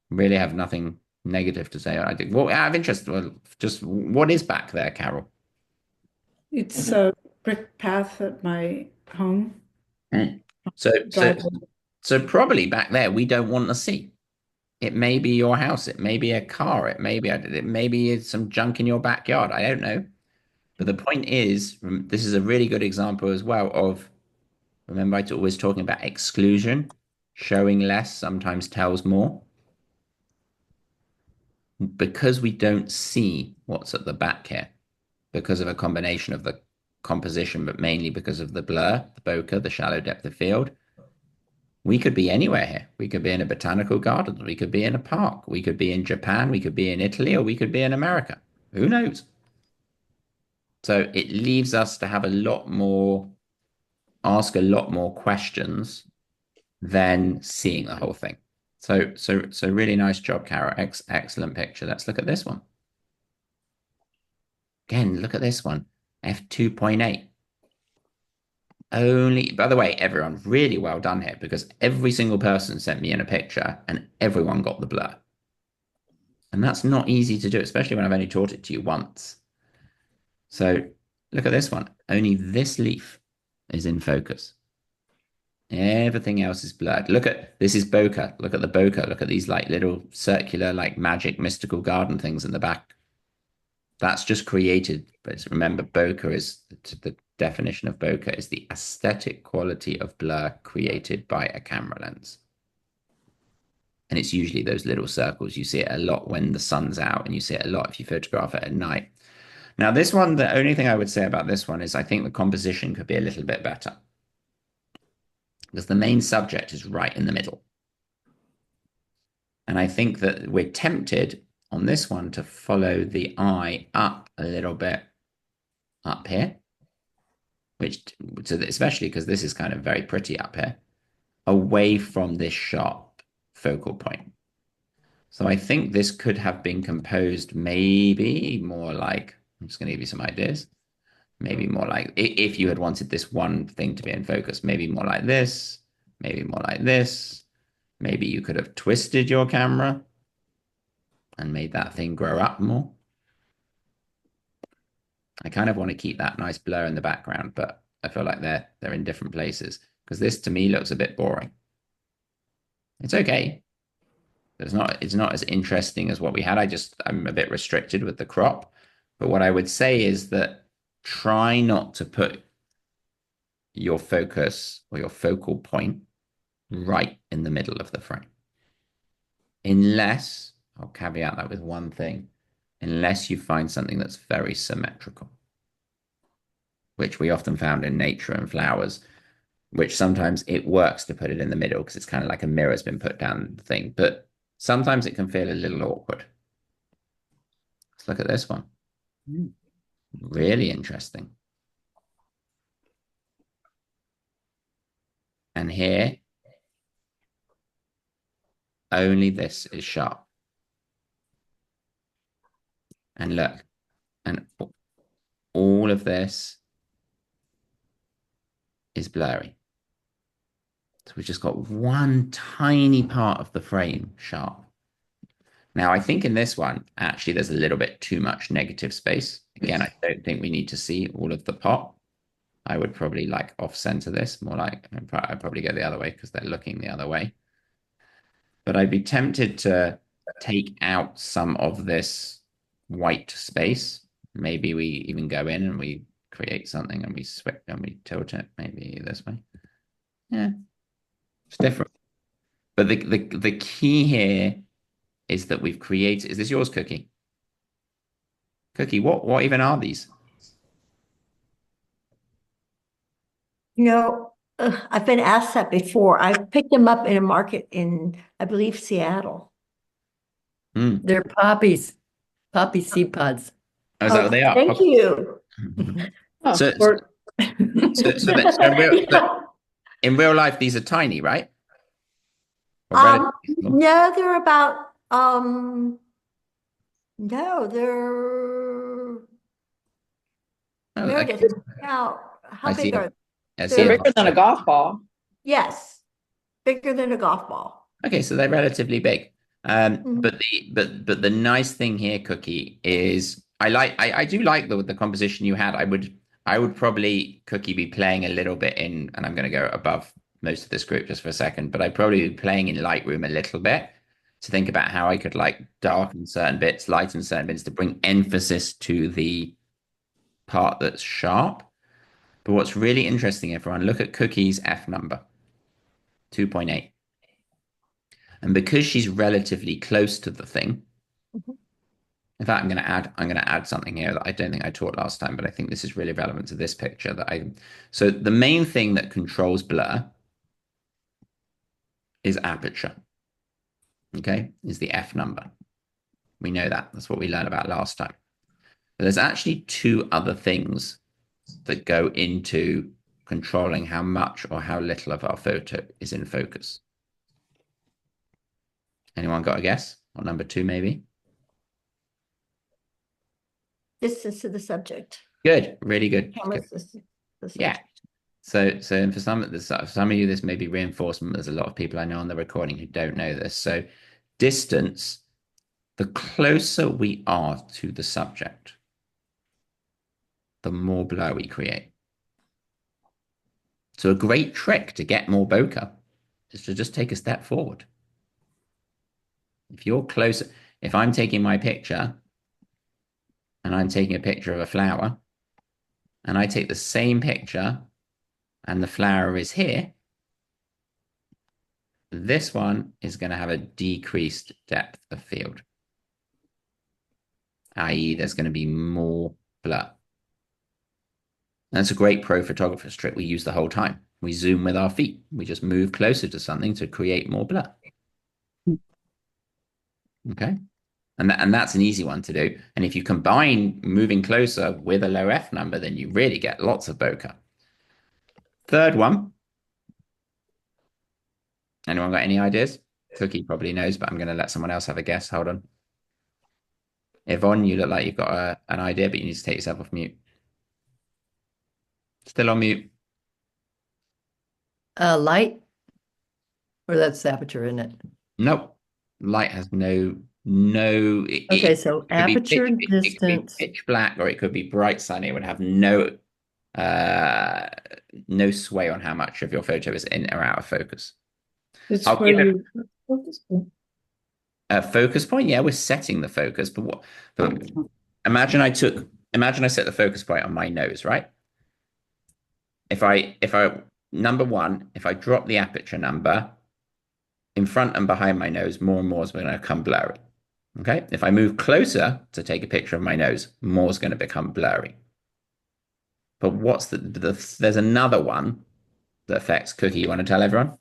Speaker 1: Really have nothing negative to say. I think, well, out of interest, well, just what is back there, Carol?
Speaker 3: It's a brick path at my home.
Speaker 1: So
Speaker 3: Driveway.
Speaker 1: probably back there we don't want to see. It may be your house. It may be a car. It may be some junk in your backyard. I don't know. But the point is, this is a really good example as well of, remember I always talking about exclusion. Showing less sometimes tells more. Because we don't see what's at the back here, because of a combination of the composition, but mainly because of the blur, the bokeh, the shallow depth of field. We could be anywhere here. We could be in a botanical garden. We could be in a park. We could be in Japan. We could be in Italy, or we could be in America. Who knows? So it leaves us to have ask a lot more questions than seeing the whole thing. So really nice job, Cara. Excellent picture. Let's look at this one. Again, look at this one. F2.8. Only, by the way, everyone, really well done here because every single person sent me in a picture and everyone got the blur. And that's not easy to do, especially when I've only taught it to you once. So look at this one. Only this leaf is in focus. Everything else is blurred. This is bokeh. Look at the bokeh. Look at these like little circular, like magic, mystical garden things in the back. That's just created. But remember, bokeh is the definition of bokeh is the aesthetic quality of blur created by a camera lens. And it's usually those little circles. You see it a lot when the sun's out, and you see it a lot if you photograph it at night. Now, this one, the only thing I would say about this one is I think the composition could be a little bit better because the main subject is right in the middle. And I think that we're tempted on this one to follow the eye up a little bit up here, which, especially because this is kind of very pretty up here, away from this sharp focal point. So I think this could have been composed maybe more like, I'm just going to give you some ideas. Maybe more like, if you had wanted this one thing to be in focus, maybe more like this, maybe more like this. Maybe you could have twisted your camera and made that thing grow up more. I kind of want to keep that nice blur in the background, but I feel like they're in different places because this to me looks a bit boring. It's okay. It's not as interesting as what we had. I'm a bit restricted with the crop. But what I would say is that try not to put your focus or your focal point right in the middle of the frame. Unless, I'll caveat that with one thing, unless you find something that's very symmetrical, which we often found in nature and flowers, which sometimes it works to put it in the middle because it's kind of like a mirror's been put down the thing. But sometimes it can feel a little awkward. Let's look at this one. Really interesting. And here, only this is sharp. And look, and all of this is blurry. So we've just got one tiny part of the frame sharp. Now, I think in this one, actually, there's a little bit too much negative space. Again, I don't think we need to see all of the pot. I would probably like off-center this, more like, I'd probably go the other way because they're looking the other way. But I'd be tempted to take out some of this white space. Maybe we even go in and we create something and we switch and we tilt it maybe this way. Yeah, it's different. But the key here is that we've created, is this yours, Cookie? Cookie, what even are these?
Speaker 6: I've been asked that before. I picked them up in a market in, I believe, Seattle.
Speaker 2: They're poppies, poppy seed pods.
Speaker 1: Oh, is that what they are?
Speaker 6: Thank you.
Speaker 1: So in real life, these are tiny, right? Or relatively small?
Speaker 6: No, they're about, no, they're,
Speaker 1: Oh,
Speaker 6: Meredith,
Speaker 1: okay.
Speaker 6: how
Speaker 1: I
Speaker 6: big
Speaker 1: see
Speaker 6: are
Speaker 1: I
Speaker 6: they?
Speaker 1: see
Speaker 4: They're
Speaker 1: a
Speaker 4: bigger than a golf ball.
Speaker 6: Yes, bigger than a golf ball.
Speaker 1: Okay, so they're relatively big. But the nice thing here, Cookie, is I do like the composition you had. I would probably, Cookie, be playing a little bit in, and I'm going to go above most of this group just for a second, but I'd probably be playing in Lightroom a little bit to think about how I could like darken certain bits, lighten certain bits to bring emphasis to the part that's sharp. But what's really interesting, everyone, look at Cookie's F number, 2.8. And because she's relatively close to the thing, in fact, I'm going to add something here that I don't think I taught last time, but I think this is really relevant to this picture so the main thing that controls blur is aperture. Okay, is the F number. We know that. That's what we learned about last time. But there's actually two other things that go into controlling how much or how little of our photo is in focus. Anyone got a guess? Or number two, maybe?
Speaker 6: Distance to the subject.
Speaker 1: Good, really good.
Speaker 6: Camera's distance to the
Speaker 1: Yeah.
Speaker 6: subject.
Speaker 1: So for some of you, this may be reinforcement. There's a lot of people I know on the recording who don't know this. So distance, the closer we are to the subject, the more blur we create. So a great trick to get more bokeh is to just take a step forward. If you're closer, if I'm taking my picture and I'm taking a picture of a flower and I take the same picture and the flower is here, This one is going to have a decreased depth of field, i.e. there's going to be more blur. That's a great pro photographer's trick we use the whole time. We zoom with our feet. We just move closer to something to create more blur. Okay. And that's an easy one to do. And if you combine moving closer with a low F number, then you really get lots of bokeh. Third one. Anyone got any ideas? Cookie probably knows, but I'm going to let someone else have a guess. Hold on. Yvonne, you look like you've got an idea, but you need to take yourself off mute. Still on mute.
Speaker 2: Light? Or that's aperture, isn't it?
Speaker 1: Nope. Light has no.
Speaker 2: Okay, so
Speaker 1: It could be
Speaker 2: aperture
Speaker 1: it could be
Speaker 2: distance.
Speaker 1: pitch black, or it could be bright sunny. It would have no sway on how much of your photo is in or out of focus.
Speaker 3: It's
Speaker 1: I'll
Speaker 3: where
Speaker 1: give it
Speaker 3: you focus.
Speaker 1: a focus point. Yeah, we're setting the focus, but imagine I set the focus point on my nose, right? If I number one, if I drop the aperture number in front and behind my nose, more and more is going to become blurry. Okay. If I move closer to take a picture of my nose, more is going to become blurry. But what's there's another one that affects Cookie. You want to tell everyone?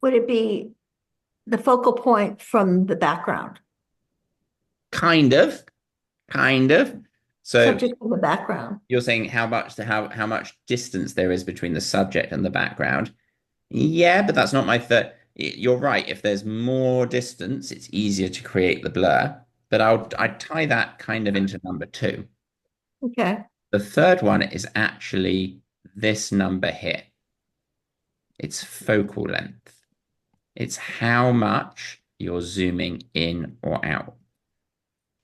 Speaker 6: Would it be the focal point from the background?
Speaker 1: Kind of. So
Speaker 6: Subject of the background.
Speaker 1: you're saying how much distance there is between the subject and the background. Yeah, but that's not my third. You're right. If there's more distance, it's easier to create the blur. But I'd tie that kind of into number two.
Speaker 6: Okay.
Speaker 1: The third one is actually this number here. It's focal length. It's how much you're zooming in or out.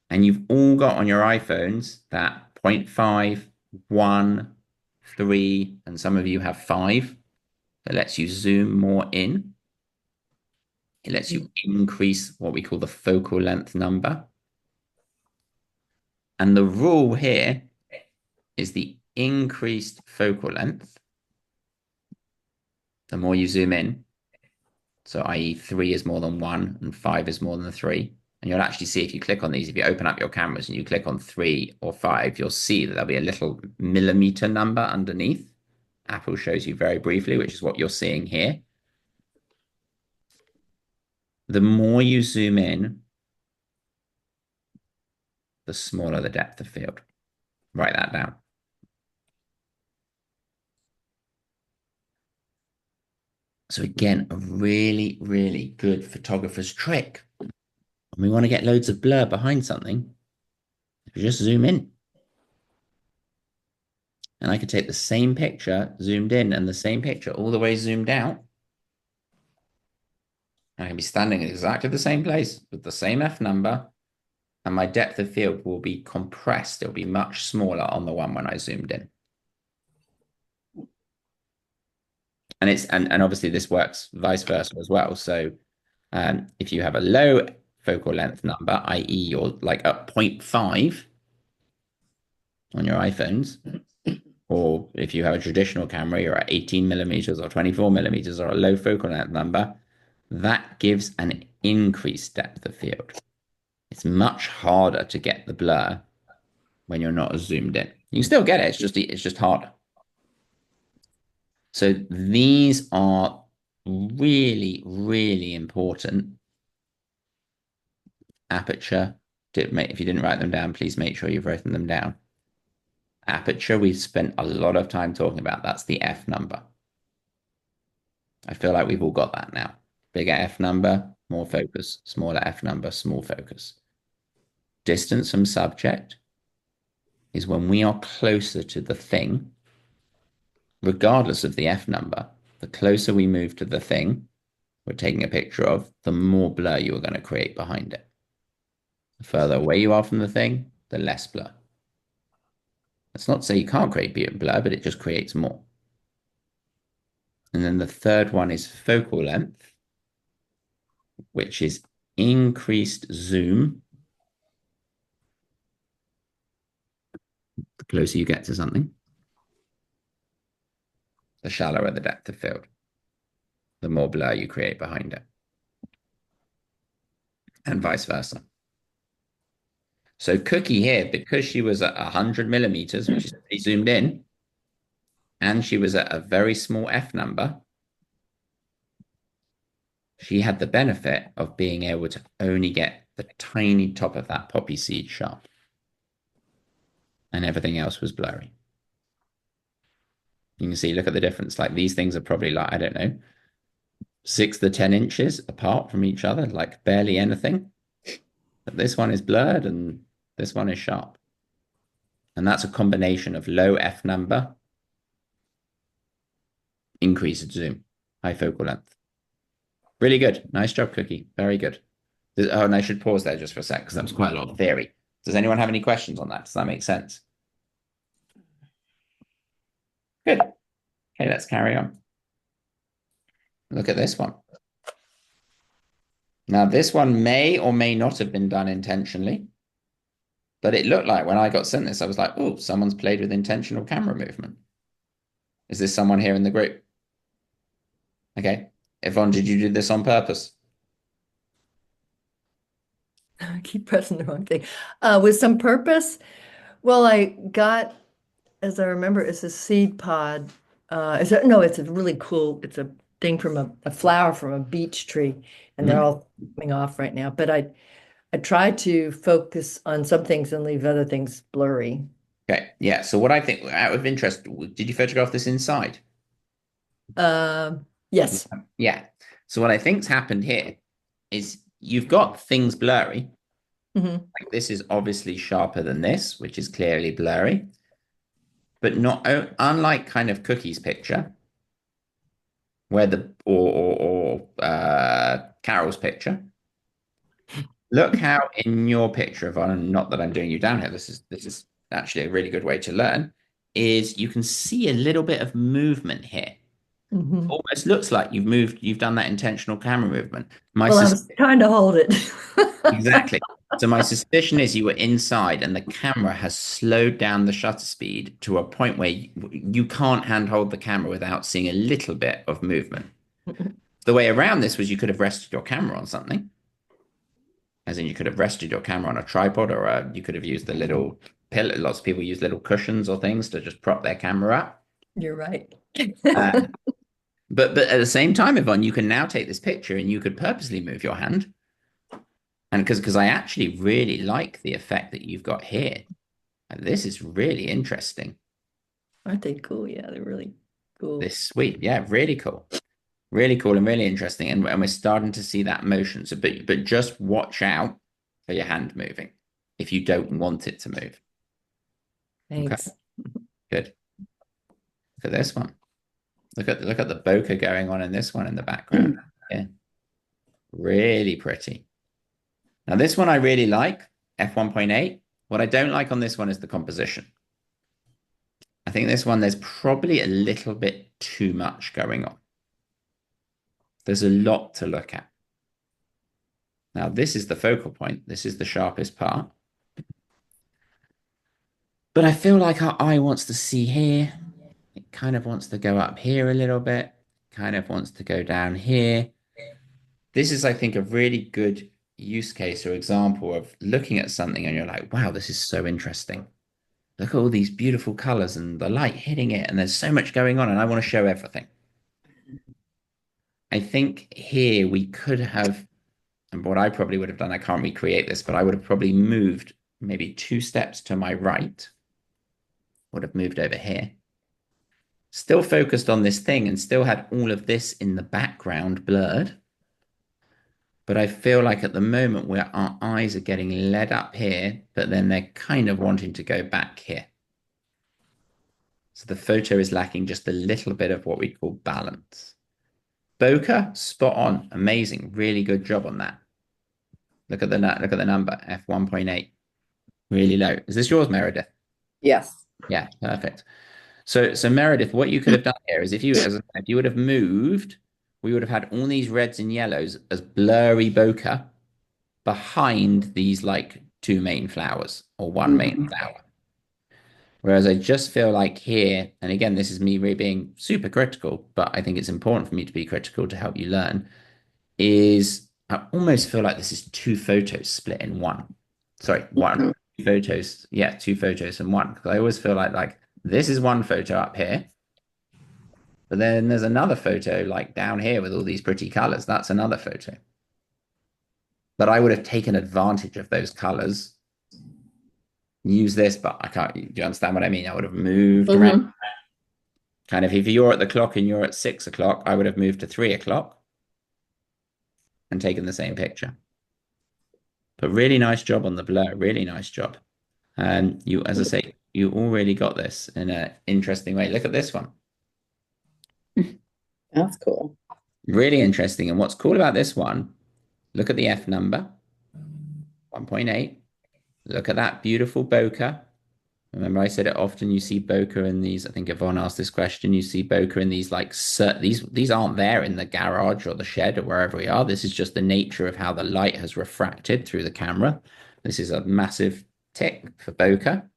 Speaker 1: And you've all got on your iPhones that 0.5, 1, 3, and some of you have 5 that lets you zoom more in. It lets you increase what we call the focal length number. And the rule here is the increased focal length, the more you zoom in. So i.e. 3 is more than 1 and 5 is more than 3. And you'll actually see if you click on these, if you open up your cameras and you click on 3 or 5, you'll see that there'll be a little millimeter number underneath. Apple shows you very briefly, which is what you're seeing here. The more you zoom in, the smaller the depth of field. Write that down. So again, a really, really good photographer's trick. When we want to get loads of blur behind something, you just zoom in. And I could take the same picture zoomed in and the same picture all the way zoomed out. I can be standing in exactly the same place with the same F number, and my depth of field will be compressed. It'll be much smaller on the one when I zoomed in. And obviously this works vice versa as well. So if you have a low focal length number, i.e. you're like at 0.5 on your iPhones, or if you have a traditional camera, you're at 18 millimeters or 24 millimeters or a low focal length number, that gives an increased depth of field. It's much harder to get the blur when you're not as zoomed in. You can still get it, it's just harder. So these are really, really important. Aperture, if you didn't write them down, please make sure you've written them down. Aperture, we've spent a lot of time talking about. That's the F number. I feel like we've all got that now. Bigger F number, more focus. Smaller F number, small focus. Distance from subject is when we are closer to the thing, regardless of the F number. The closer we move to the thing we're taking a picture of, the more blur you are going to create behind it. The further away you are from the thing, the less blur. That's not to say you can't create blur, but it just creates more. And then the third one is focal length, which is increased zoom. The closer you get to something, the shallower the depth of field. the more blur you create behind it, and vice versa. So Cookie here, because she was at 100 millimeters, which is pretty zoomed in, and she was at a very small f number, she had the benefit of being able to only get the tiny top of that poppy seed sharp. And everything else was blurry. You can see, look at the difference. Like these things are probably like, I don't know, 6 to 10 inches apart from each other, like barely anything. But this one is blurred and this one is sharp. And that's a combination of low f number, increased zoom, high focal length. Really good. Nice job, Cookie. Very good. Oh, and I should pause there just for a sec because that was quite a lot of theory. Does anyone have any questions on that? Does that make sense? Good. Okay, let's carry on. Look at this one. Now, this one may or may not have been done intentionally, but it looked like when I got sent this, I was like, oh, someone's played with intentional camera movement. Is this someone here in the group? Okay. Yvonne, did you do this on purpose?
Speaker 2: I keep pressing the wrong thing. With some purpose? Well, I got, as I remember, it's a seed pod. No, it's a really cool, it's a thing from a flower from a beech tree, and they're all coming off right now. But I try to focus on some things and leave other things blurry.
Speaker 1: Okay. Yeah. So what I think out of interest, did you photograph this inside?
Speaker 2: Yes.
Speaker 1: Yeah. So what I think's happened here is you've got things blurry. Like this is obviously sharper than this, which is clearly blurry. But not unlike kind of Cookie's picture, where or Carol's picture. Look how in your picture, Yvonne, not that I'm doing you down here, this is actually a really good way to learn, is you can see a little bit of movement here. Almost looks like you've done that intentional camera movement.
Speaker 2: I was trying to hold it.
Speaker 1: Exactly. So my suspicion is you were inside and the camera has slowed down the shutter speed to a point where you can't handhold the camera without seeing a little bit of movement. The way around this was you could have rested your camera on something. As in you could have rested your camera on a tripod, or you could have used the little pillow. Lots of people use little cushions or things to just prop their camera up.
Speaker 2: You're right.
Speaker 1: But at the same time, Yvonne, you can now take this picture and you could purposely move your hand. And because I actually really like the effect that you've got here. And this is really interesting.
Speaker 2: Aren't they cool? Yeah, they're really cool.
Speaker 1: This sweet. Yeah, really cool. Really cool and really interesting. And we're starting to see that motion. So, but just watch out for your hand moving if you don't want it to move.
Speaker 2: Thanks.
Speaker 1: Okay. Good. Look at this one. Look at the bokeh going on in this one in the background. Yeah. Really pretty. Now this one I really like, f1.8. What I don't like on this one is the composition. I think this one there's probably a little bit too much going on. There's a lot to look at. Now this is the focal point. This is the sharpest part. But I feel like our eye wants to see here. It kind of wants to go up here a little bit. Kind of wants to go down here. This is, I think, a really good use case or example of looking at something and you're like, wow, this is so interesting. Look at all these beautiful colors and the light hitting it. And there's so much going on and I want to show everything. I think here we could have, and what I probably would have done, I can't recreate this, but I would have probably moved maybe 2 steps to my right. Would have moved over here. Still focused on this thing and still had all of this in the background blurred. But I feel like at the moment where our eyes are getting led up here, but then they're kind of wanting to go back here. So the photo is lacking just a little bit of what we call balance. Bokeh, spot on, amazing, really good job on that. Look at the number, f1.8, really low. Is this yours, Meredith?
Speaker 4: Yes.
Speaker 1: Yeah, perfect. So Meredith, what you could have done here is if you would have moved, we would have had all these reds and yellows as blurry bokeh behind these like 2 main flowers or 1 main flower. Whereas I just feel like here, and again, this is me really being super critical, but I think it's important for me to be critical to help you learn, is I almost feel like this is two photos split in one. Sorry, one
Speaker 4: Mhm.
Speaker 1: photos. Yeah, two photos in one. Because I always feel like this is one photo up here, but then there's another photo like down here with all these pretty colors. That's another photo. But I would have taken advantage of those colors, use this, but I can't. Do you understand what I mean? I would have moved around.
Speaker 4: Mhm.
Speaker 1: Kind of, if you're at the clock and you're at 6 o'clock, I would have moved to 3 o'clock and taken the same picture. But really nice job on the blur. Really nice job. And you, as I say, you already got this in an interesting way. Look at this one.
Speaker 4: That's cool.
Speaker 1: Really interesting. And what's cool about this one, look at the F number, 1.8. Look at that beautiful bokeh. Remember, I said it often. You see bokeh in these. I think Yvonne asked this question. You see bokeh in these like these aren't there in the garage or the shed or wherever we are. This is just the nature of how the light has refracted through the camera. This is a massive tick for bokeh.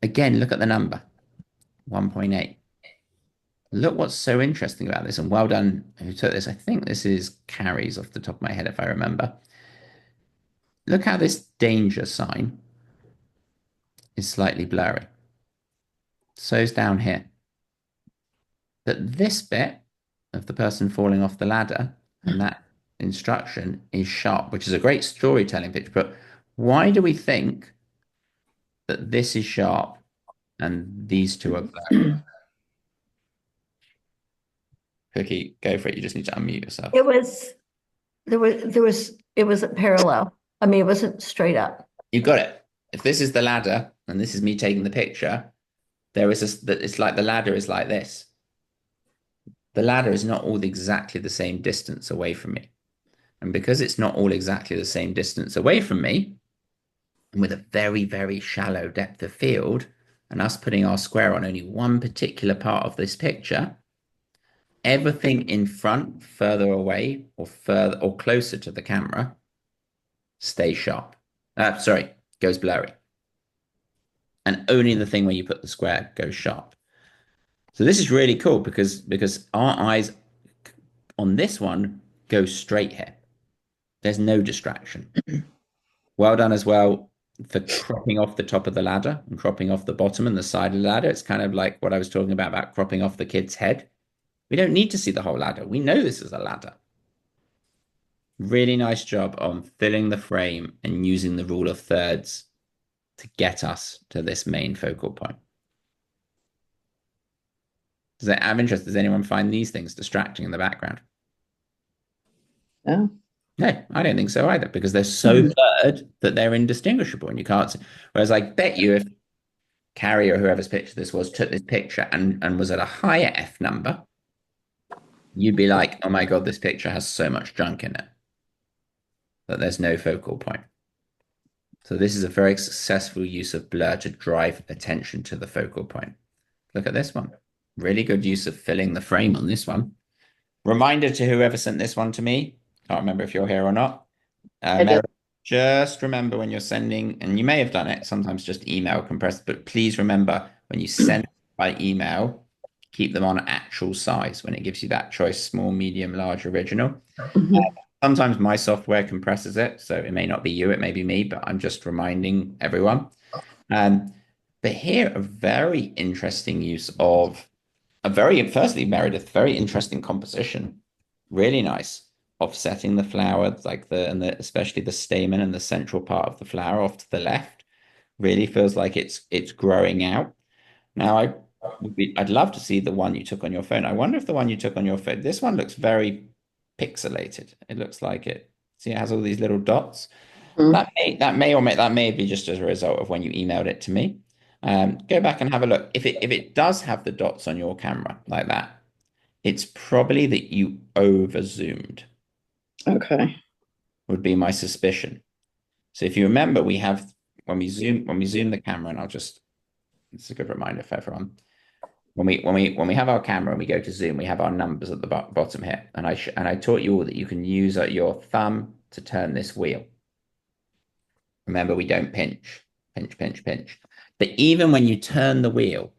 Speaker 1: Again, look at the number, 1.8. Look what's so interesting about this, and well done who took this. I think this is Carrie's off the top of my head, if I remember. Look how this danger sign is slightly blurry. So's down here. But this bit of the person falling off the ladder and that instruction is sharp, which is a great storytelling picture. But why do we think that this is sharp and these two are blurry? Cookie, go for it. You just need to unmute yourself.
Speaker 6: It was, it wasn't parallel. I mean, it wasn't straight up.
Speaker 1: You got it. If this is the ladder and this is me taking the picture, it's like the ladder is like this. The ladder is not all exactly the same distance away from me. And because it's not all exactly the same distance away from me, and with a very, very shallow depth of field, and us putting our square on only one particular part of this picture, everything in front, further away, or further or closer to the camera, stays sharp. Goes blurry. And only the thing where you put the square goes sharp. So this is really cool because our eyes on this one go straight here. There's no distraction. Well done as well for cropping off the top of the ladder and cropping off the bottom and the side of the ladder. It's kind of like what I was talking about cropping off the kid's head. We don't need to see the whole ladder. We know this is a ladder. Really nice job on filling the frame and using the rule of thirds to get us to this main focal point. I'm interested. Does anyone find these things distracting in the background?
Speaker 4: Yeah.
Speaker 1: No, I don't think so either, because they're so blurred that they're indistinguishable and you can't see. Whereas I bet you if Carrie or whoever's picture this was took this picture and was at a higher F number, you'd be like, oh my God, this picture has so much junk in it that there's no focal point. So this is a very successful use of blur to drive attention to the focal point. Look at this one. Really good use of filling the frame on this one. Reminder to whoever sent this one to me. Can't remember if you're here or not. Meredith, just remember when you're sending, and you may have done it, sometimes just email compressed, but please remember when you send by email, keep them on actual size when it gives you that choice, small, medium, large, original. Sometimes my software compresses it, so it may not be you, it may be me, but I'm just reminding everyone. But here, a very interesting use of firstly, Meredith, very interesting composition. Really nice. Offsetting the flower, especially the stamen and the central part of the flower off to the left. Really feels like it's growing out. Now, I'd love to see the one you took on your phone. I wonder if the one you took on your phone, this one looks very pixelated. It looks like see, it has all these little dots. That may be just as a result of when you emailed it to me. Go back and have a look. If it does have the dots on your camera like that, it's probably that you over zoomed.
Speaker 4: Okay.
Speaker 1: Would be my suspicion. So if you remember, we have when we zoom the camera, and it's a good reminder for everyone. When we have our camera and we go to zoom, we have our numbers at the bottom here, and I taught you all that you can use your thumb to turn this wheel. Remember, we don't pinch. But even when you turn the wheel,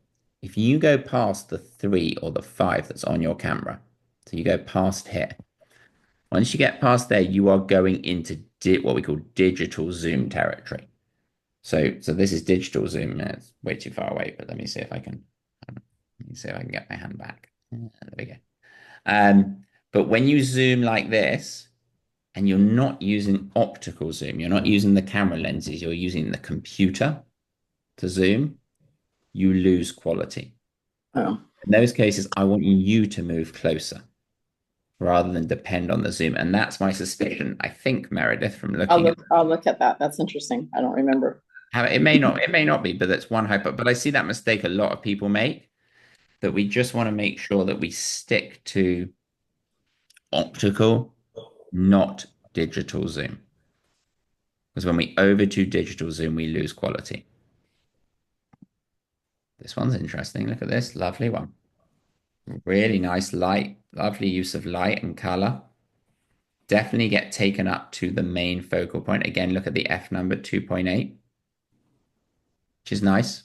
Speaker 1: if you go past the 3 or the 5 that's on your camera, so you go past here, once you get past there, you are going into what we call digital zoom territory. So this is digital zoom. It's way too far away, but let me see if I can. Let me see if I can get my hand back. There we go. But when you zoom like this, and you're not using optical zoom, you're not using the camera lenses, you're using the computer to zoom, you lose quality.
Speaker 4: Oh,
Speaker 1: In those cases, I want you to move closer rather than depend on the zoom. And that's my suspicion, I think, Meredith, from looking at
Speaker 4: I'll look at that. That's interesting. I don't remember.
Speaker 1: how it may not be, but that's one hypo. But I see that mistake a lot of people make, that we just want to make sure that we stick to optical, not digital zoom. Because when we overdo digital zoom, we lose quality. This one's interesting. Look at this. Lovely one. Really nice light. Lovely use of light and color. Definitely get taken up to the main focal point. Again, look at the F number 2.8, which is nice,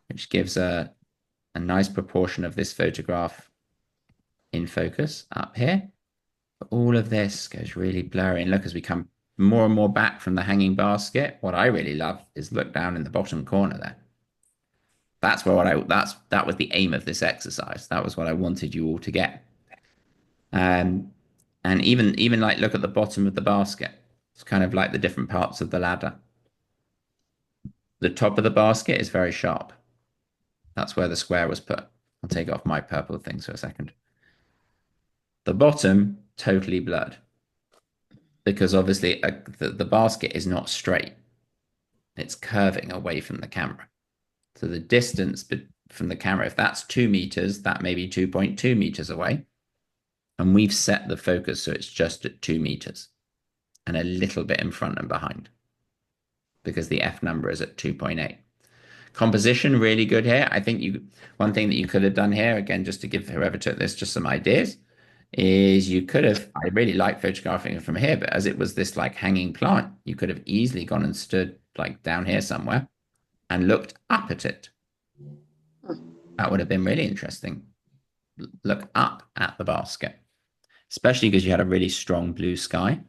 Speaker 1: which gives a nice proportion of this photograph in focus up here. But all of this goes really blurry. And look, as we come more and more back from the hanging basket, what I really love is look down in the bottom corner there. That's where that was the aim of this exercise. That was what I wanted you all to get. And even like look at the bottom of the basket. It's kind of like the different parts of the ladder. The top of the basket is very sharp. That's where the square was put. I'll take off my purple things for a second. The bottom, totally blurred. Because obviously the basket is not straight. It's curving away from the camera. So the distance from the camera, if that's 2 meters, that may be 2.2 meters away. And we've set the focus so it's just at 2 meters and a little bit in front and behind because the F number is at 2.8. Composition, really good here. I think one thing that you could have done here, again, just to give whoever took this just some ideas, is you could have, I really like photographing it from here, but as it was this like hanging plant, you could have easily gone and stood like down here somewhere and looked up at it. That would have been really interesting. Look up at the basket, especially because you had a really strong blue sky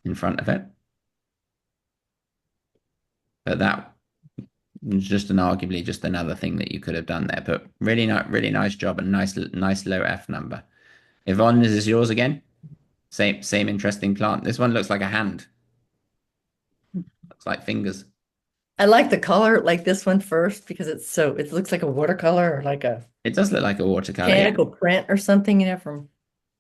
Speaker 1: in front of it. But that was just arguably just another thing that you could have done there. But really nice job and nice low F number. Yvonne, is this yours again? Same interesting plant. This one looks like a hand. Looks like fingers.
Speaker 2: I like the color like this one first because it looks like a watercolor or like a
Speaker 1: It does look like a watercolor.
Speaker 2: mechanical print or something, from.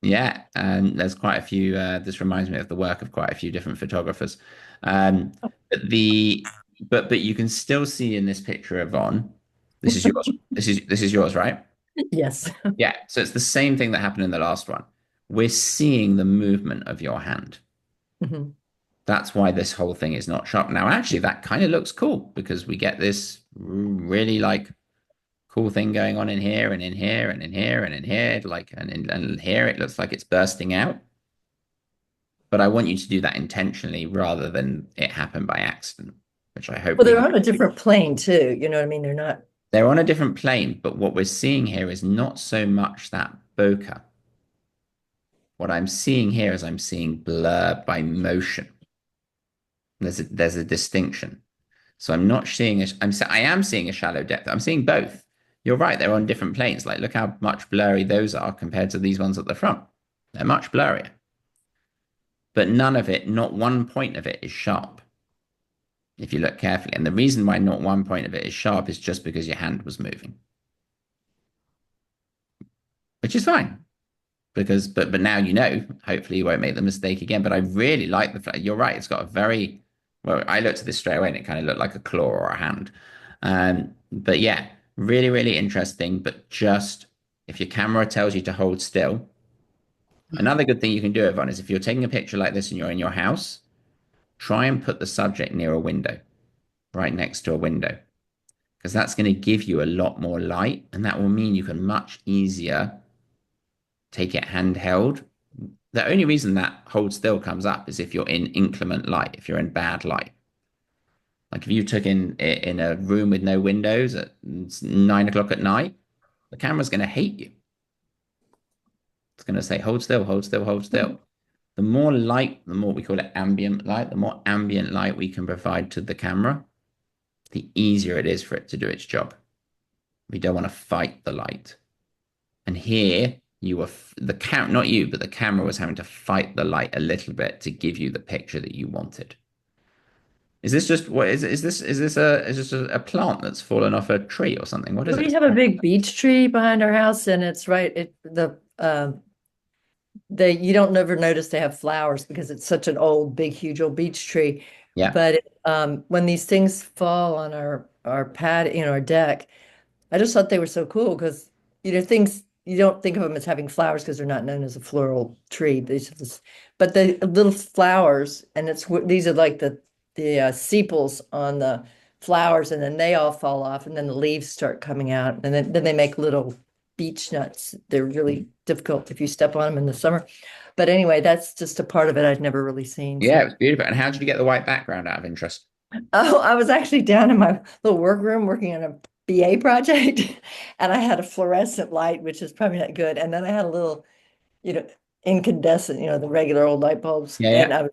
Speaker 1: Yeah, and there's quite a few. This reminds me of the work of quite a few different photographers. But you can still see in this picture, Yvonne. This is yours. This is yours, right?
Speaker 2: Yes.
Speaker 1: Yeah. So it's the same thing that happened in the last one. We're seeing the movement of your hand.
Speaker 2: Mhm.
Speaker 1: That's why this whole thing is not sharp. Now, actually, that kind of looks cool because we get this really like cool thing going on in here and in here and in here and in here, like and here it looks like it's bursting out. But I want you to do that intentionally rather than it happen by accident, which I hope
Speaker 2: Well, they're on a different plane too. You know what I mean?
Speaker 1: they're on a different plane. But what we're seeing here is not so much that bokeh. What I'm seeing here is I'm seeing blur by motion. There's a distinction. So I'm not seeing I am seeing a shallow depth. I'm seeing both. You're right, they're on different planes. Like look how much blurry those are compared to these ones at the front. They're much blurrier. But none of it, not one point of it is sharp. If you look carefully. And the reason why not one point of it is sharp is just because your hand was moving. Which is fine. Because but now you know, hopefully you won't make the mistake again. But I really like the fact you're right, it's got a very well, I looked at this straight away and it kind of looked like a claw or a hand. But yeah, really interesting. But just if your camera tells you to hold still, another good thing you can do, Yvonne, is if you're taking a picture like this and you're in your house, try and put the subject near a window, right next to a window, because that's going to give you a lot more light, and that will mean you can much easier take it handheld. The only reason that hold still comes up is if you're in inclement light, if you're in bad light. Like if you took in a room with no windows at 9 o'clock at night, the camera's going to hate you. It's going to say, hold still, hold still, hold still. The more light, the more we call it ambient light, the more ambient light we can provide to the camera, the easier it is for it to do its job. We don't want to fight the light. And here you were the cam not you, but the camera was having to fight the light a little bit to give you the picture that you wanted. Is this just what is this a plant that's fallen off a tree or something? What is
Speaker 2: We
Speaker 1: it?
Speaker 2: have a big beech tree behind our house, and it's right, you don't never notice they have flowers because it's such an old, big, huge old beech tree.
Speaker 1: Yeah.
Speaker 2: But when these things fall on our pad, our deck, I just thought they were so cool because things you don't think of them as having flowers because they're not known as a floral tree. But the little flowers, and these are like the sepals on the flowers, and then they all fall off, and then the leaves start coming out, and then they make little beech nuts. They're really difficult if you step on them in the summer. But anyway, that's just a part of it I'd never really seen.
Speaker 1: Yeah,
Speaker 2: So.
Speaker 1: it was beautiful. And how did you get the white background out of interest?
Speaker 2: Oh, I was actually down in my little workroom working on a BA project, and I had a fluorescent light, which is probably not good. And then I had a little, you know, incandescent, the regular old light bulbs,
Speaker 1: Yeah,
Speaker 2: and
Speaker 1: yeah.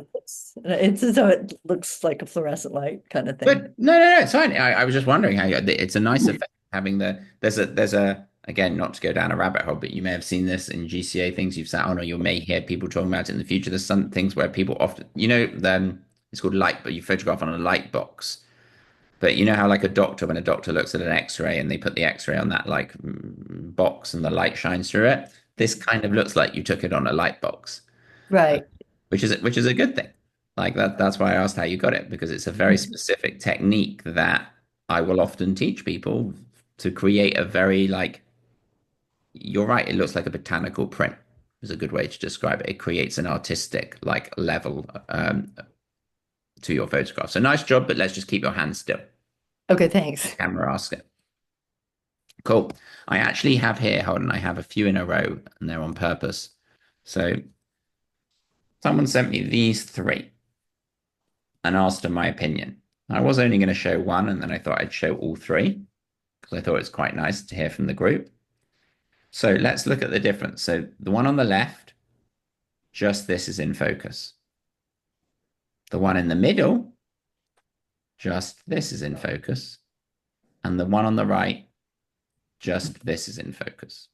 Speaker 2: it's so it looks like a fluorescent light kind of thing.
Speaker 1: But no, it's fine. I was just wondering how it's a nice effect having there's a again, not to go down a rabbit hole, but you may have seen this in GCA things you've sat on, or you may hear people talking about it in the future. There's some things where people often, it's called light, but you photograph on a light box. But you know how like a doctor, when a doctor looks at an X-ray and they put the X-ray on that like box and the light shines through it, this kind of looks like you took it on a light box,
Speaker 2: Right.
Speaker 1: which is a good thing. Like that's why I asked how you got it, because it's a very specific technique that I will often teach people to create a very like, you're right, it looks like a botanical print is a good way to describe it. It creates an artistic like level to your photograph. So nice job, but let's just keep your hands still.
Speaker 2: Okay, thanks.
Speaker 1: Camera ask it. Cool. I actually have here, hold on, I have a few in a row and they're on purpose. So someone sent me these three and asked for my opinion. I was only going to show one, and then I thought I'd show all three because I thought it's quite nice to hear from the group. So let's look at the difference. So the one on the left, just this is in focus. The one in the middle, just this is in focus. And the one on the right, just this is in focus.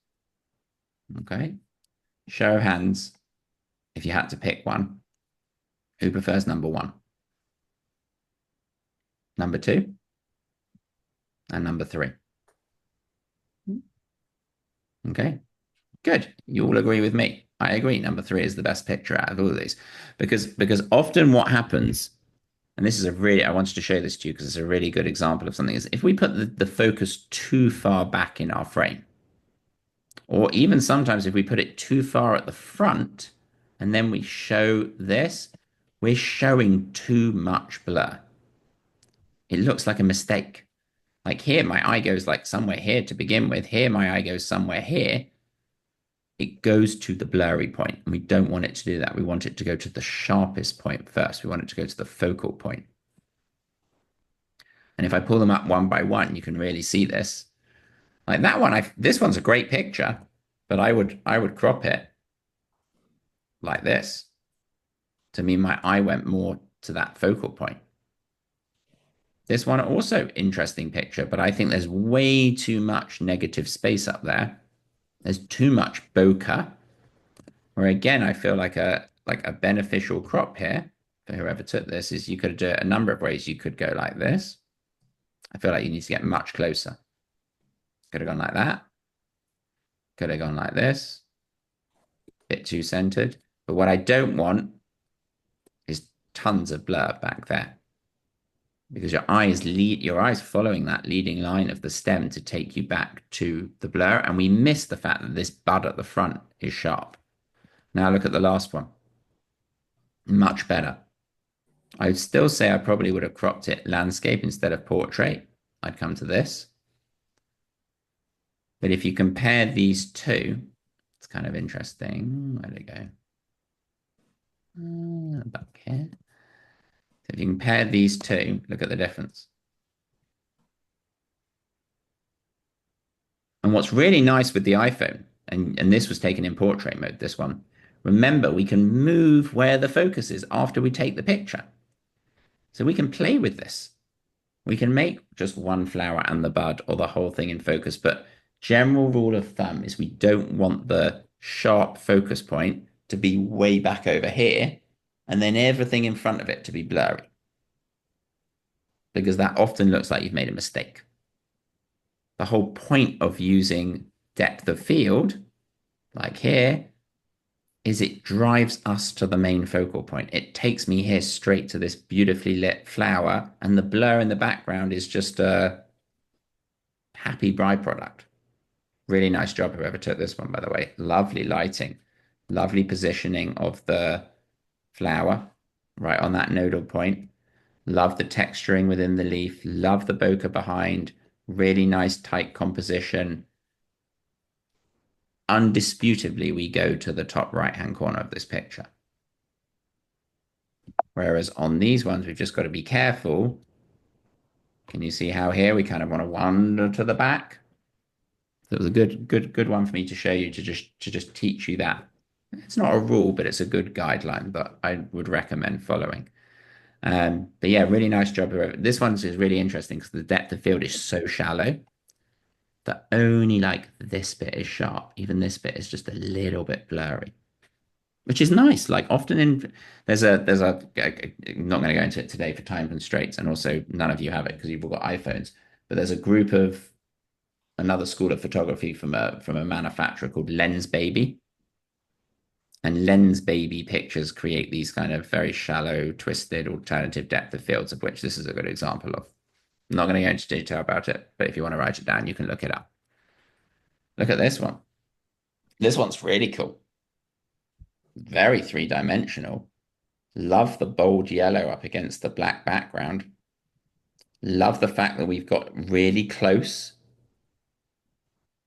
Speaker 1: Okay. Show of hands, if you had to pick one, who prefers number one? Number two? And number three? Okay. Good. You all agree with me. I agree. Number three is the best picture out of all of these because often what happens, and this is I wanted to show this to you because it's a really good example of something, is if we put the focus too far back in our frame, or even sometimes if we put it too far at the front and then we show this, we're showing too much blur. It looks like a mistake. Like here, my eye goes like somewhere here to begin with. Here, my eye goes somewhere here. It goes to the blurry point, and we don't want it to do that. We want it to go to the sharpest point first. We want it to go to the focal point. And if I pull them up one by one, you can really see this. Like that one, this one's a great picture, but I would crop it like this to mean my eye went more to that focal point. This one also interesting picture, but I think there's way too much negative space up there. There's too much bokeh. Where again, I feel like a beneficial crop here for whoever took this is you could do it a number of ways. You could go like this. I feel like you need to get much closer. Could have gone like that. Could have gone like this. Bit too centered. But what I don't want is tons of blur back there. Because your eyes following that leading line of the stem to take you back to the blur. And we miss the fact that this bud at the front is sharp. Now look at the last one. Much better. I'd still say I probably would have cropped it landscape instead of portrait. I'd come to this. But if you compare these two, it's kind of interesting. Where'd it go? Back here. If you compare these two, look at the difference. And what's really nice with the iPhone, and this was taken in portrait mode, this one, remember, we can move where the focus is after we take the picture. So we can play with this. We can make just one flower and the bud or the whole thing in focus, but general rule of thumb is we don't want the sharp focus point to be way back over here and then everything in front of it to be blurry, because that often looks like you've made a mistake. The whole point of using depth of field, like here, is it drives us to the main focal point. It takes me here straight to this beautifully lit flower, and the blur in the background is just a happy byproduct. Really nice job whoever took this one, by the way. Lovely lighting, lovely positioning of the flower right on that nodal point. Love the texturing within the leaf. Love the bokeh behind. Really nice tight composition. Undisputably, we go to the top right-hand corner of this picture. Whereas on these ones, we've just got to be careful. Can you see how here we kind of want to wander to the back? So it was a good one for me to show you to just teach you that. It's not a rule, but it's a good guideline that I would recommend following. But yeah, really nice job. This one's is really interesting because the depth of field is so shallow that only like this bit is sharp. Even this bit is just a little bit blurry, which is nice. Like often in there's a I'm not going to go into it today for time constraints, and also none of you have it because you've all got iPhones. But there's a group of another school of photography from a manufacturer called Lens Baby. And Lens Baby pictures create these kind of very shallow, twisted, alternative depth of fields, of which this is a good example of. I'm not going to go into detail about it, but if you want to write it down, you can look it up. Look at this one. This one's really cool. Very three-dimensional. Love the bold yellow up against the black background. Love the fact that we've got really close.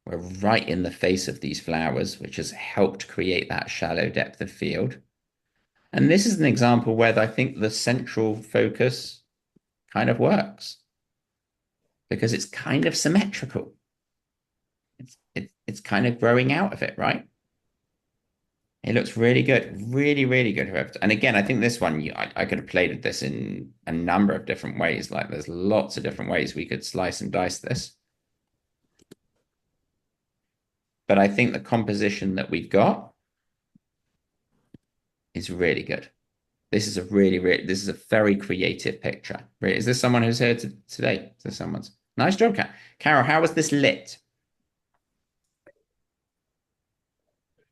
Speaker 1: We're right in the face of these flowers, which has helped create that shallow depth of field. And this is an example where I think the central focus kind of works because it's kind of symmetrical. It's kind of growing out of it, right? It looks really good, really, really good. And again, I think this one, I could have played this in a number of different ways. Like there's lots of different ways we could slice and dice this. But I think the composition that we've got is really good. This is a this is a very creative picture. Is this someone who's here today? Is this someone's? Nice job, Carol. How was this lit?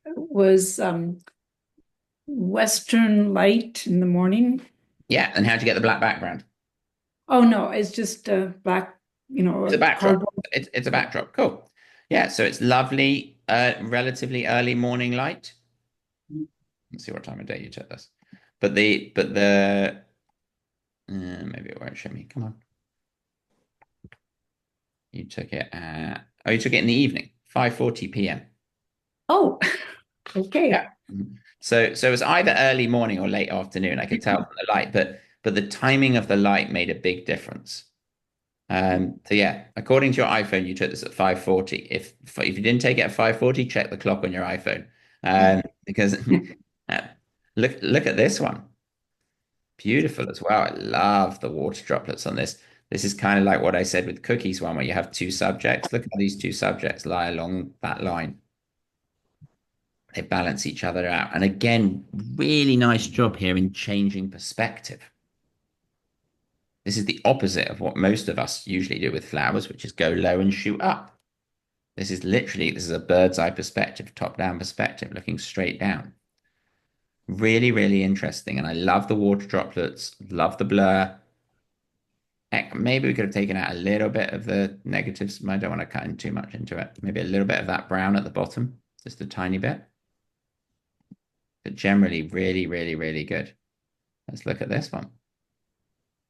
Speaker 3: It was Western light in the morning.
Speaker 1: Yeah, and how'd you get the black background?
Speaker 3: Oh no, it's just black,
Speaker 1: It's a backdrop. It's a backdrop. Cool. Yeah, so it's lovely, relatively early morning light. Let's see what time of day you took this. But maybe it won't show me. Come on. You took it you took it in the evening, 5:40 p.m.
Speaker 3: Oh, okay.
Speaker 1: Yeah. So it was either early morning or late afternoon. I could tell from the light, but the timing of the light made a big difference. So yeah, according to your iPhone, you took this at 5:40. If you didn't take it at 5:40, check the clock on your iPhone. Because look at this one. Beautiful as well. I love the water droplets on this. This is kind of like what I said with Cookie's one, where you have two subjects. Look at these two subjects lie along that line. They balance each other out. And again, really nice job here in changing perspective. This is the opposite of what most of us usually do with flowers, which is go low and shoot up. This is a bird's eye perspective, top-down perspective, looking straight down. Really, really interesting. And I love the water droplets, love the blur. Heck, maybe we could have taken out a little bit of the negatives. I don't want to cut in too much into it. Maybe a little bit of that brown at the bottom, just a tiny bit. But generally, really, really, really good. Let's look at this one.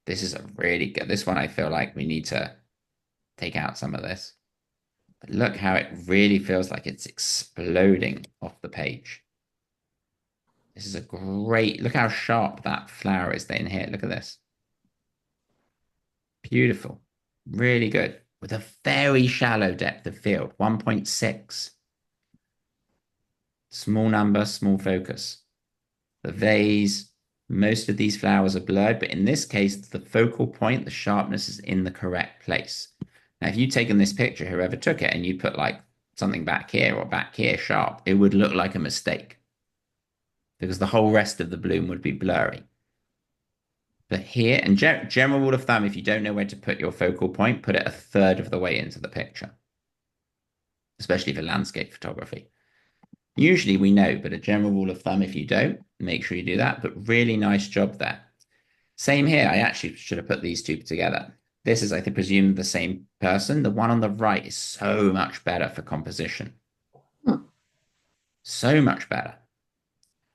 Speaker 1: This is a really good. This one, I feel like we need to take out some of this. But look how it really feels like it's exploding off the page. This is a great, look how sharp that flower is in here. Look at this. Beautiful. Really good. With a very shallow depth of field, 1.6. Small number, small focus. The vase, most of these flowers are blurred, but in this case, the focal point, the sharpness is in the correct place. Now, if you'd taken this picture, whoever took it, and you put like something back here or back here sharp, it would look like a mistake because the whole rest of the bloom would be blurry. But here, and general rule of thumb, if you don't know where to put your focal point, put it a third of the way into the picture, especially for landscape photography. Usually we know, but a general rule of thumb, if you don't, make sure you do that. But really nice job there. Same here. I actually should have put these two together. This is, I presume, the same person. The one on the right is so much better for composition. So much better.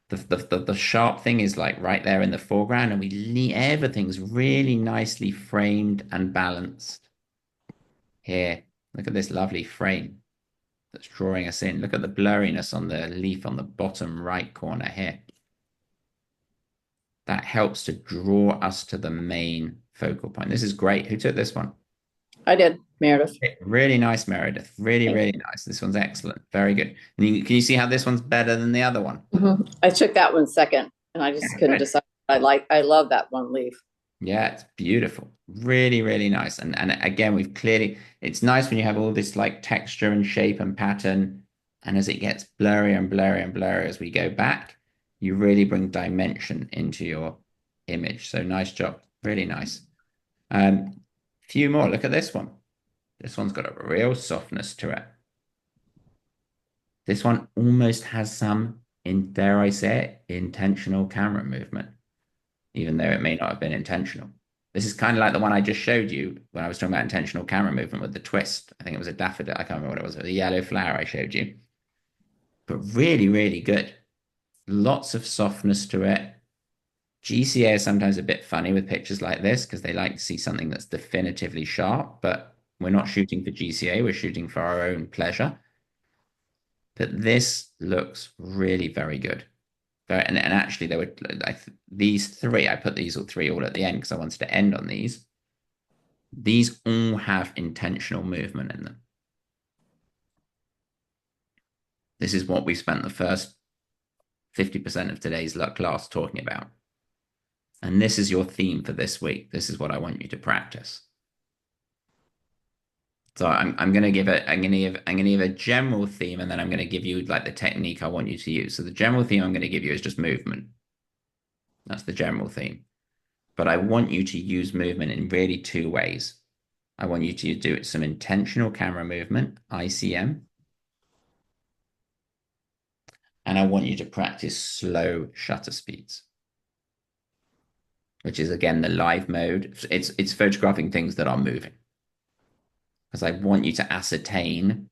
Speaker 1: The sharp thing is like right there in the foreground, and everything's really nicely framed and balanced. Here, look at this lovely frame that's drawing us in. Look at the blurriness on the leaf on the bottom right corner here. That helps to draw us to the main focal point. This is great. Who took this one?
Speaker 4: I did, Meredith.
Speaker 1: Really nice, Meredith. Really, really nice. This one's excellent. Very good. And can you see how this one's better than the other one?
Speaker 4: I took that one second, and I just couldn't decide. I love that one leaf.
Speaker 1: Yeah, it's beautiful. Really, really nice. And again, it's nice when you have all this like texture and shape and pattern. And as it gets blurry and blurry and blurry as we go back, you really bring dimension into your image. So nice job. Really nice. Few more. Look at this one. This one's got a real softness to it. This one almost has some, dare I say it, intentional camera movement, even though it may not have been intentional. This is kind of like the one I just showed you when I was talking about intentional camera movement with the twist. I think it was a daffodil. I can't remember what it was. It was a yellow flower I showed you. But really, really good. Lots of softness to it. GCA is sometimes a bit funny with pictures like this because they like to see something that's definitively sharp, but we're not shooting for GCA. We're shooting for our own pleasure. But this looks really very good. And actually, there were these three. I put these all three all at the end because I wanted to end on these. These all have intentional movement in them. This is what we spent the first 50% of today's class talking about. And this is your theme for this week. This is what I want you to practice. So I'm going to give a general theme, and then I'm going to give you like the technique I want you to use. So the general theme I'm going to give you is just movement. That's the general theme. But I want you to use movement in really two ways. I want you to do some intentional camera movement, ICM. And I want you to practice slow shutter speeds, which is, again, the live mode. It's photographing things that are moving. Because I want you to ascertain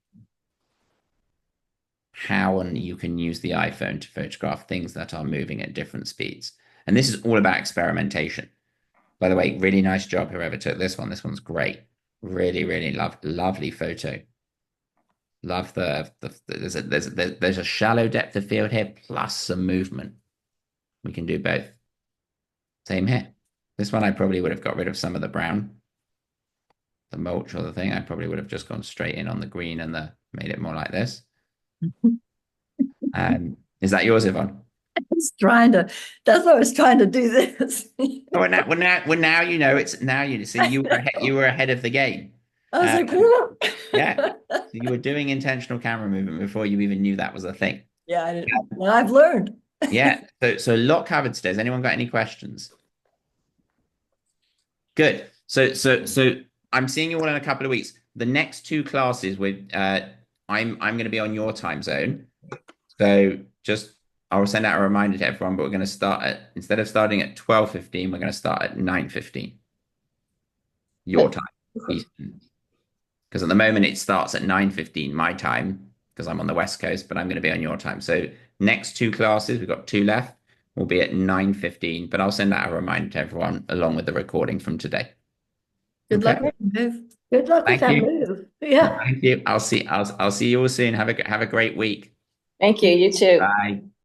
Speaker 1: how you can use the iPhone to photograph things that are moving at different speeds. And this is all about experimentation. By the way, really nice job, whoever took this one. This one's great. Really, really lovely photo. Love there's a shallow depth of field here plus some movement. We can do both. Same here. This one I probably would have got rid of some of the brown, the mulch or the thing. I probably would have just gone straight in on the green and made it more like this. Is that yours, Yvonne?
Speaker 2: That's what I was trying to do this.
Speaker 1: Well, now you know it's now you see you were ahead of the game.
Speaker 2: I was like, whoa.
Speaker 1: Yeah, so you were doing intentional camera movement before you even knew that was a thing.
Speaker 2: Yeah, I didn't. Well, I've learned.
Speaker 1: Yeah, so a lot covered today. Has anyone got any questions? Good. So I'm seeing you all in a couple of weeks. The next two classes with I'm going to be on your time zone. So I'll send out a reminder to everyone, but we're going to start instead of starting at 12:15, we're going to start at 9:15. Your time. Because at the moment it starts at 9:15 my time, because I'm on the West Coast, but I'm going to be on your time. So next two classes, we've got two left, will be at 9:15, but I'll send out a reminder to everyone along with the recording from today.
Speaker 2: Good luck with the move.
Speaker 6: Good luck
Speaker 1: Thank
Speaker 6: with that
Speaker 1: you.
Speaker 6: move. Yeah.
Speaker 1: Thank you. I'll see you all soon. Have a great week.
Speaker 4: Thank you. You too.
Speaker 1: Bye.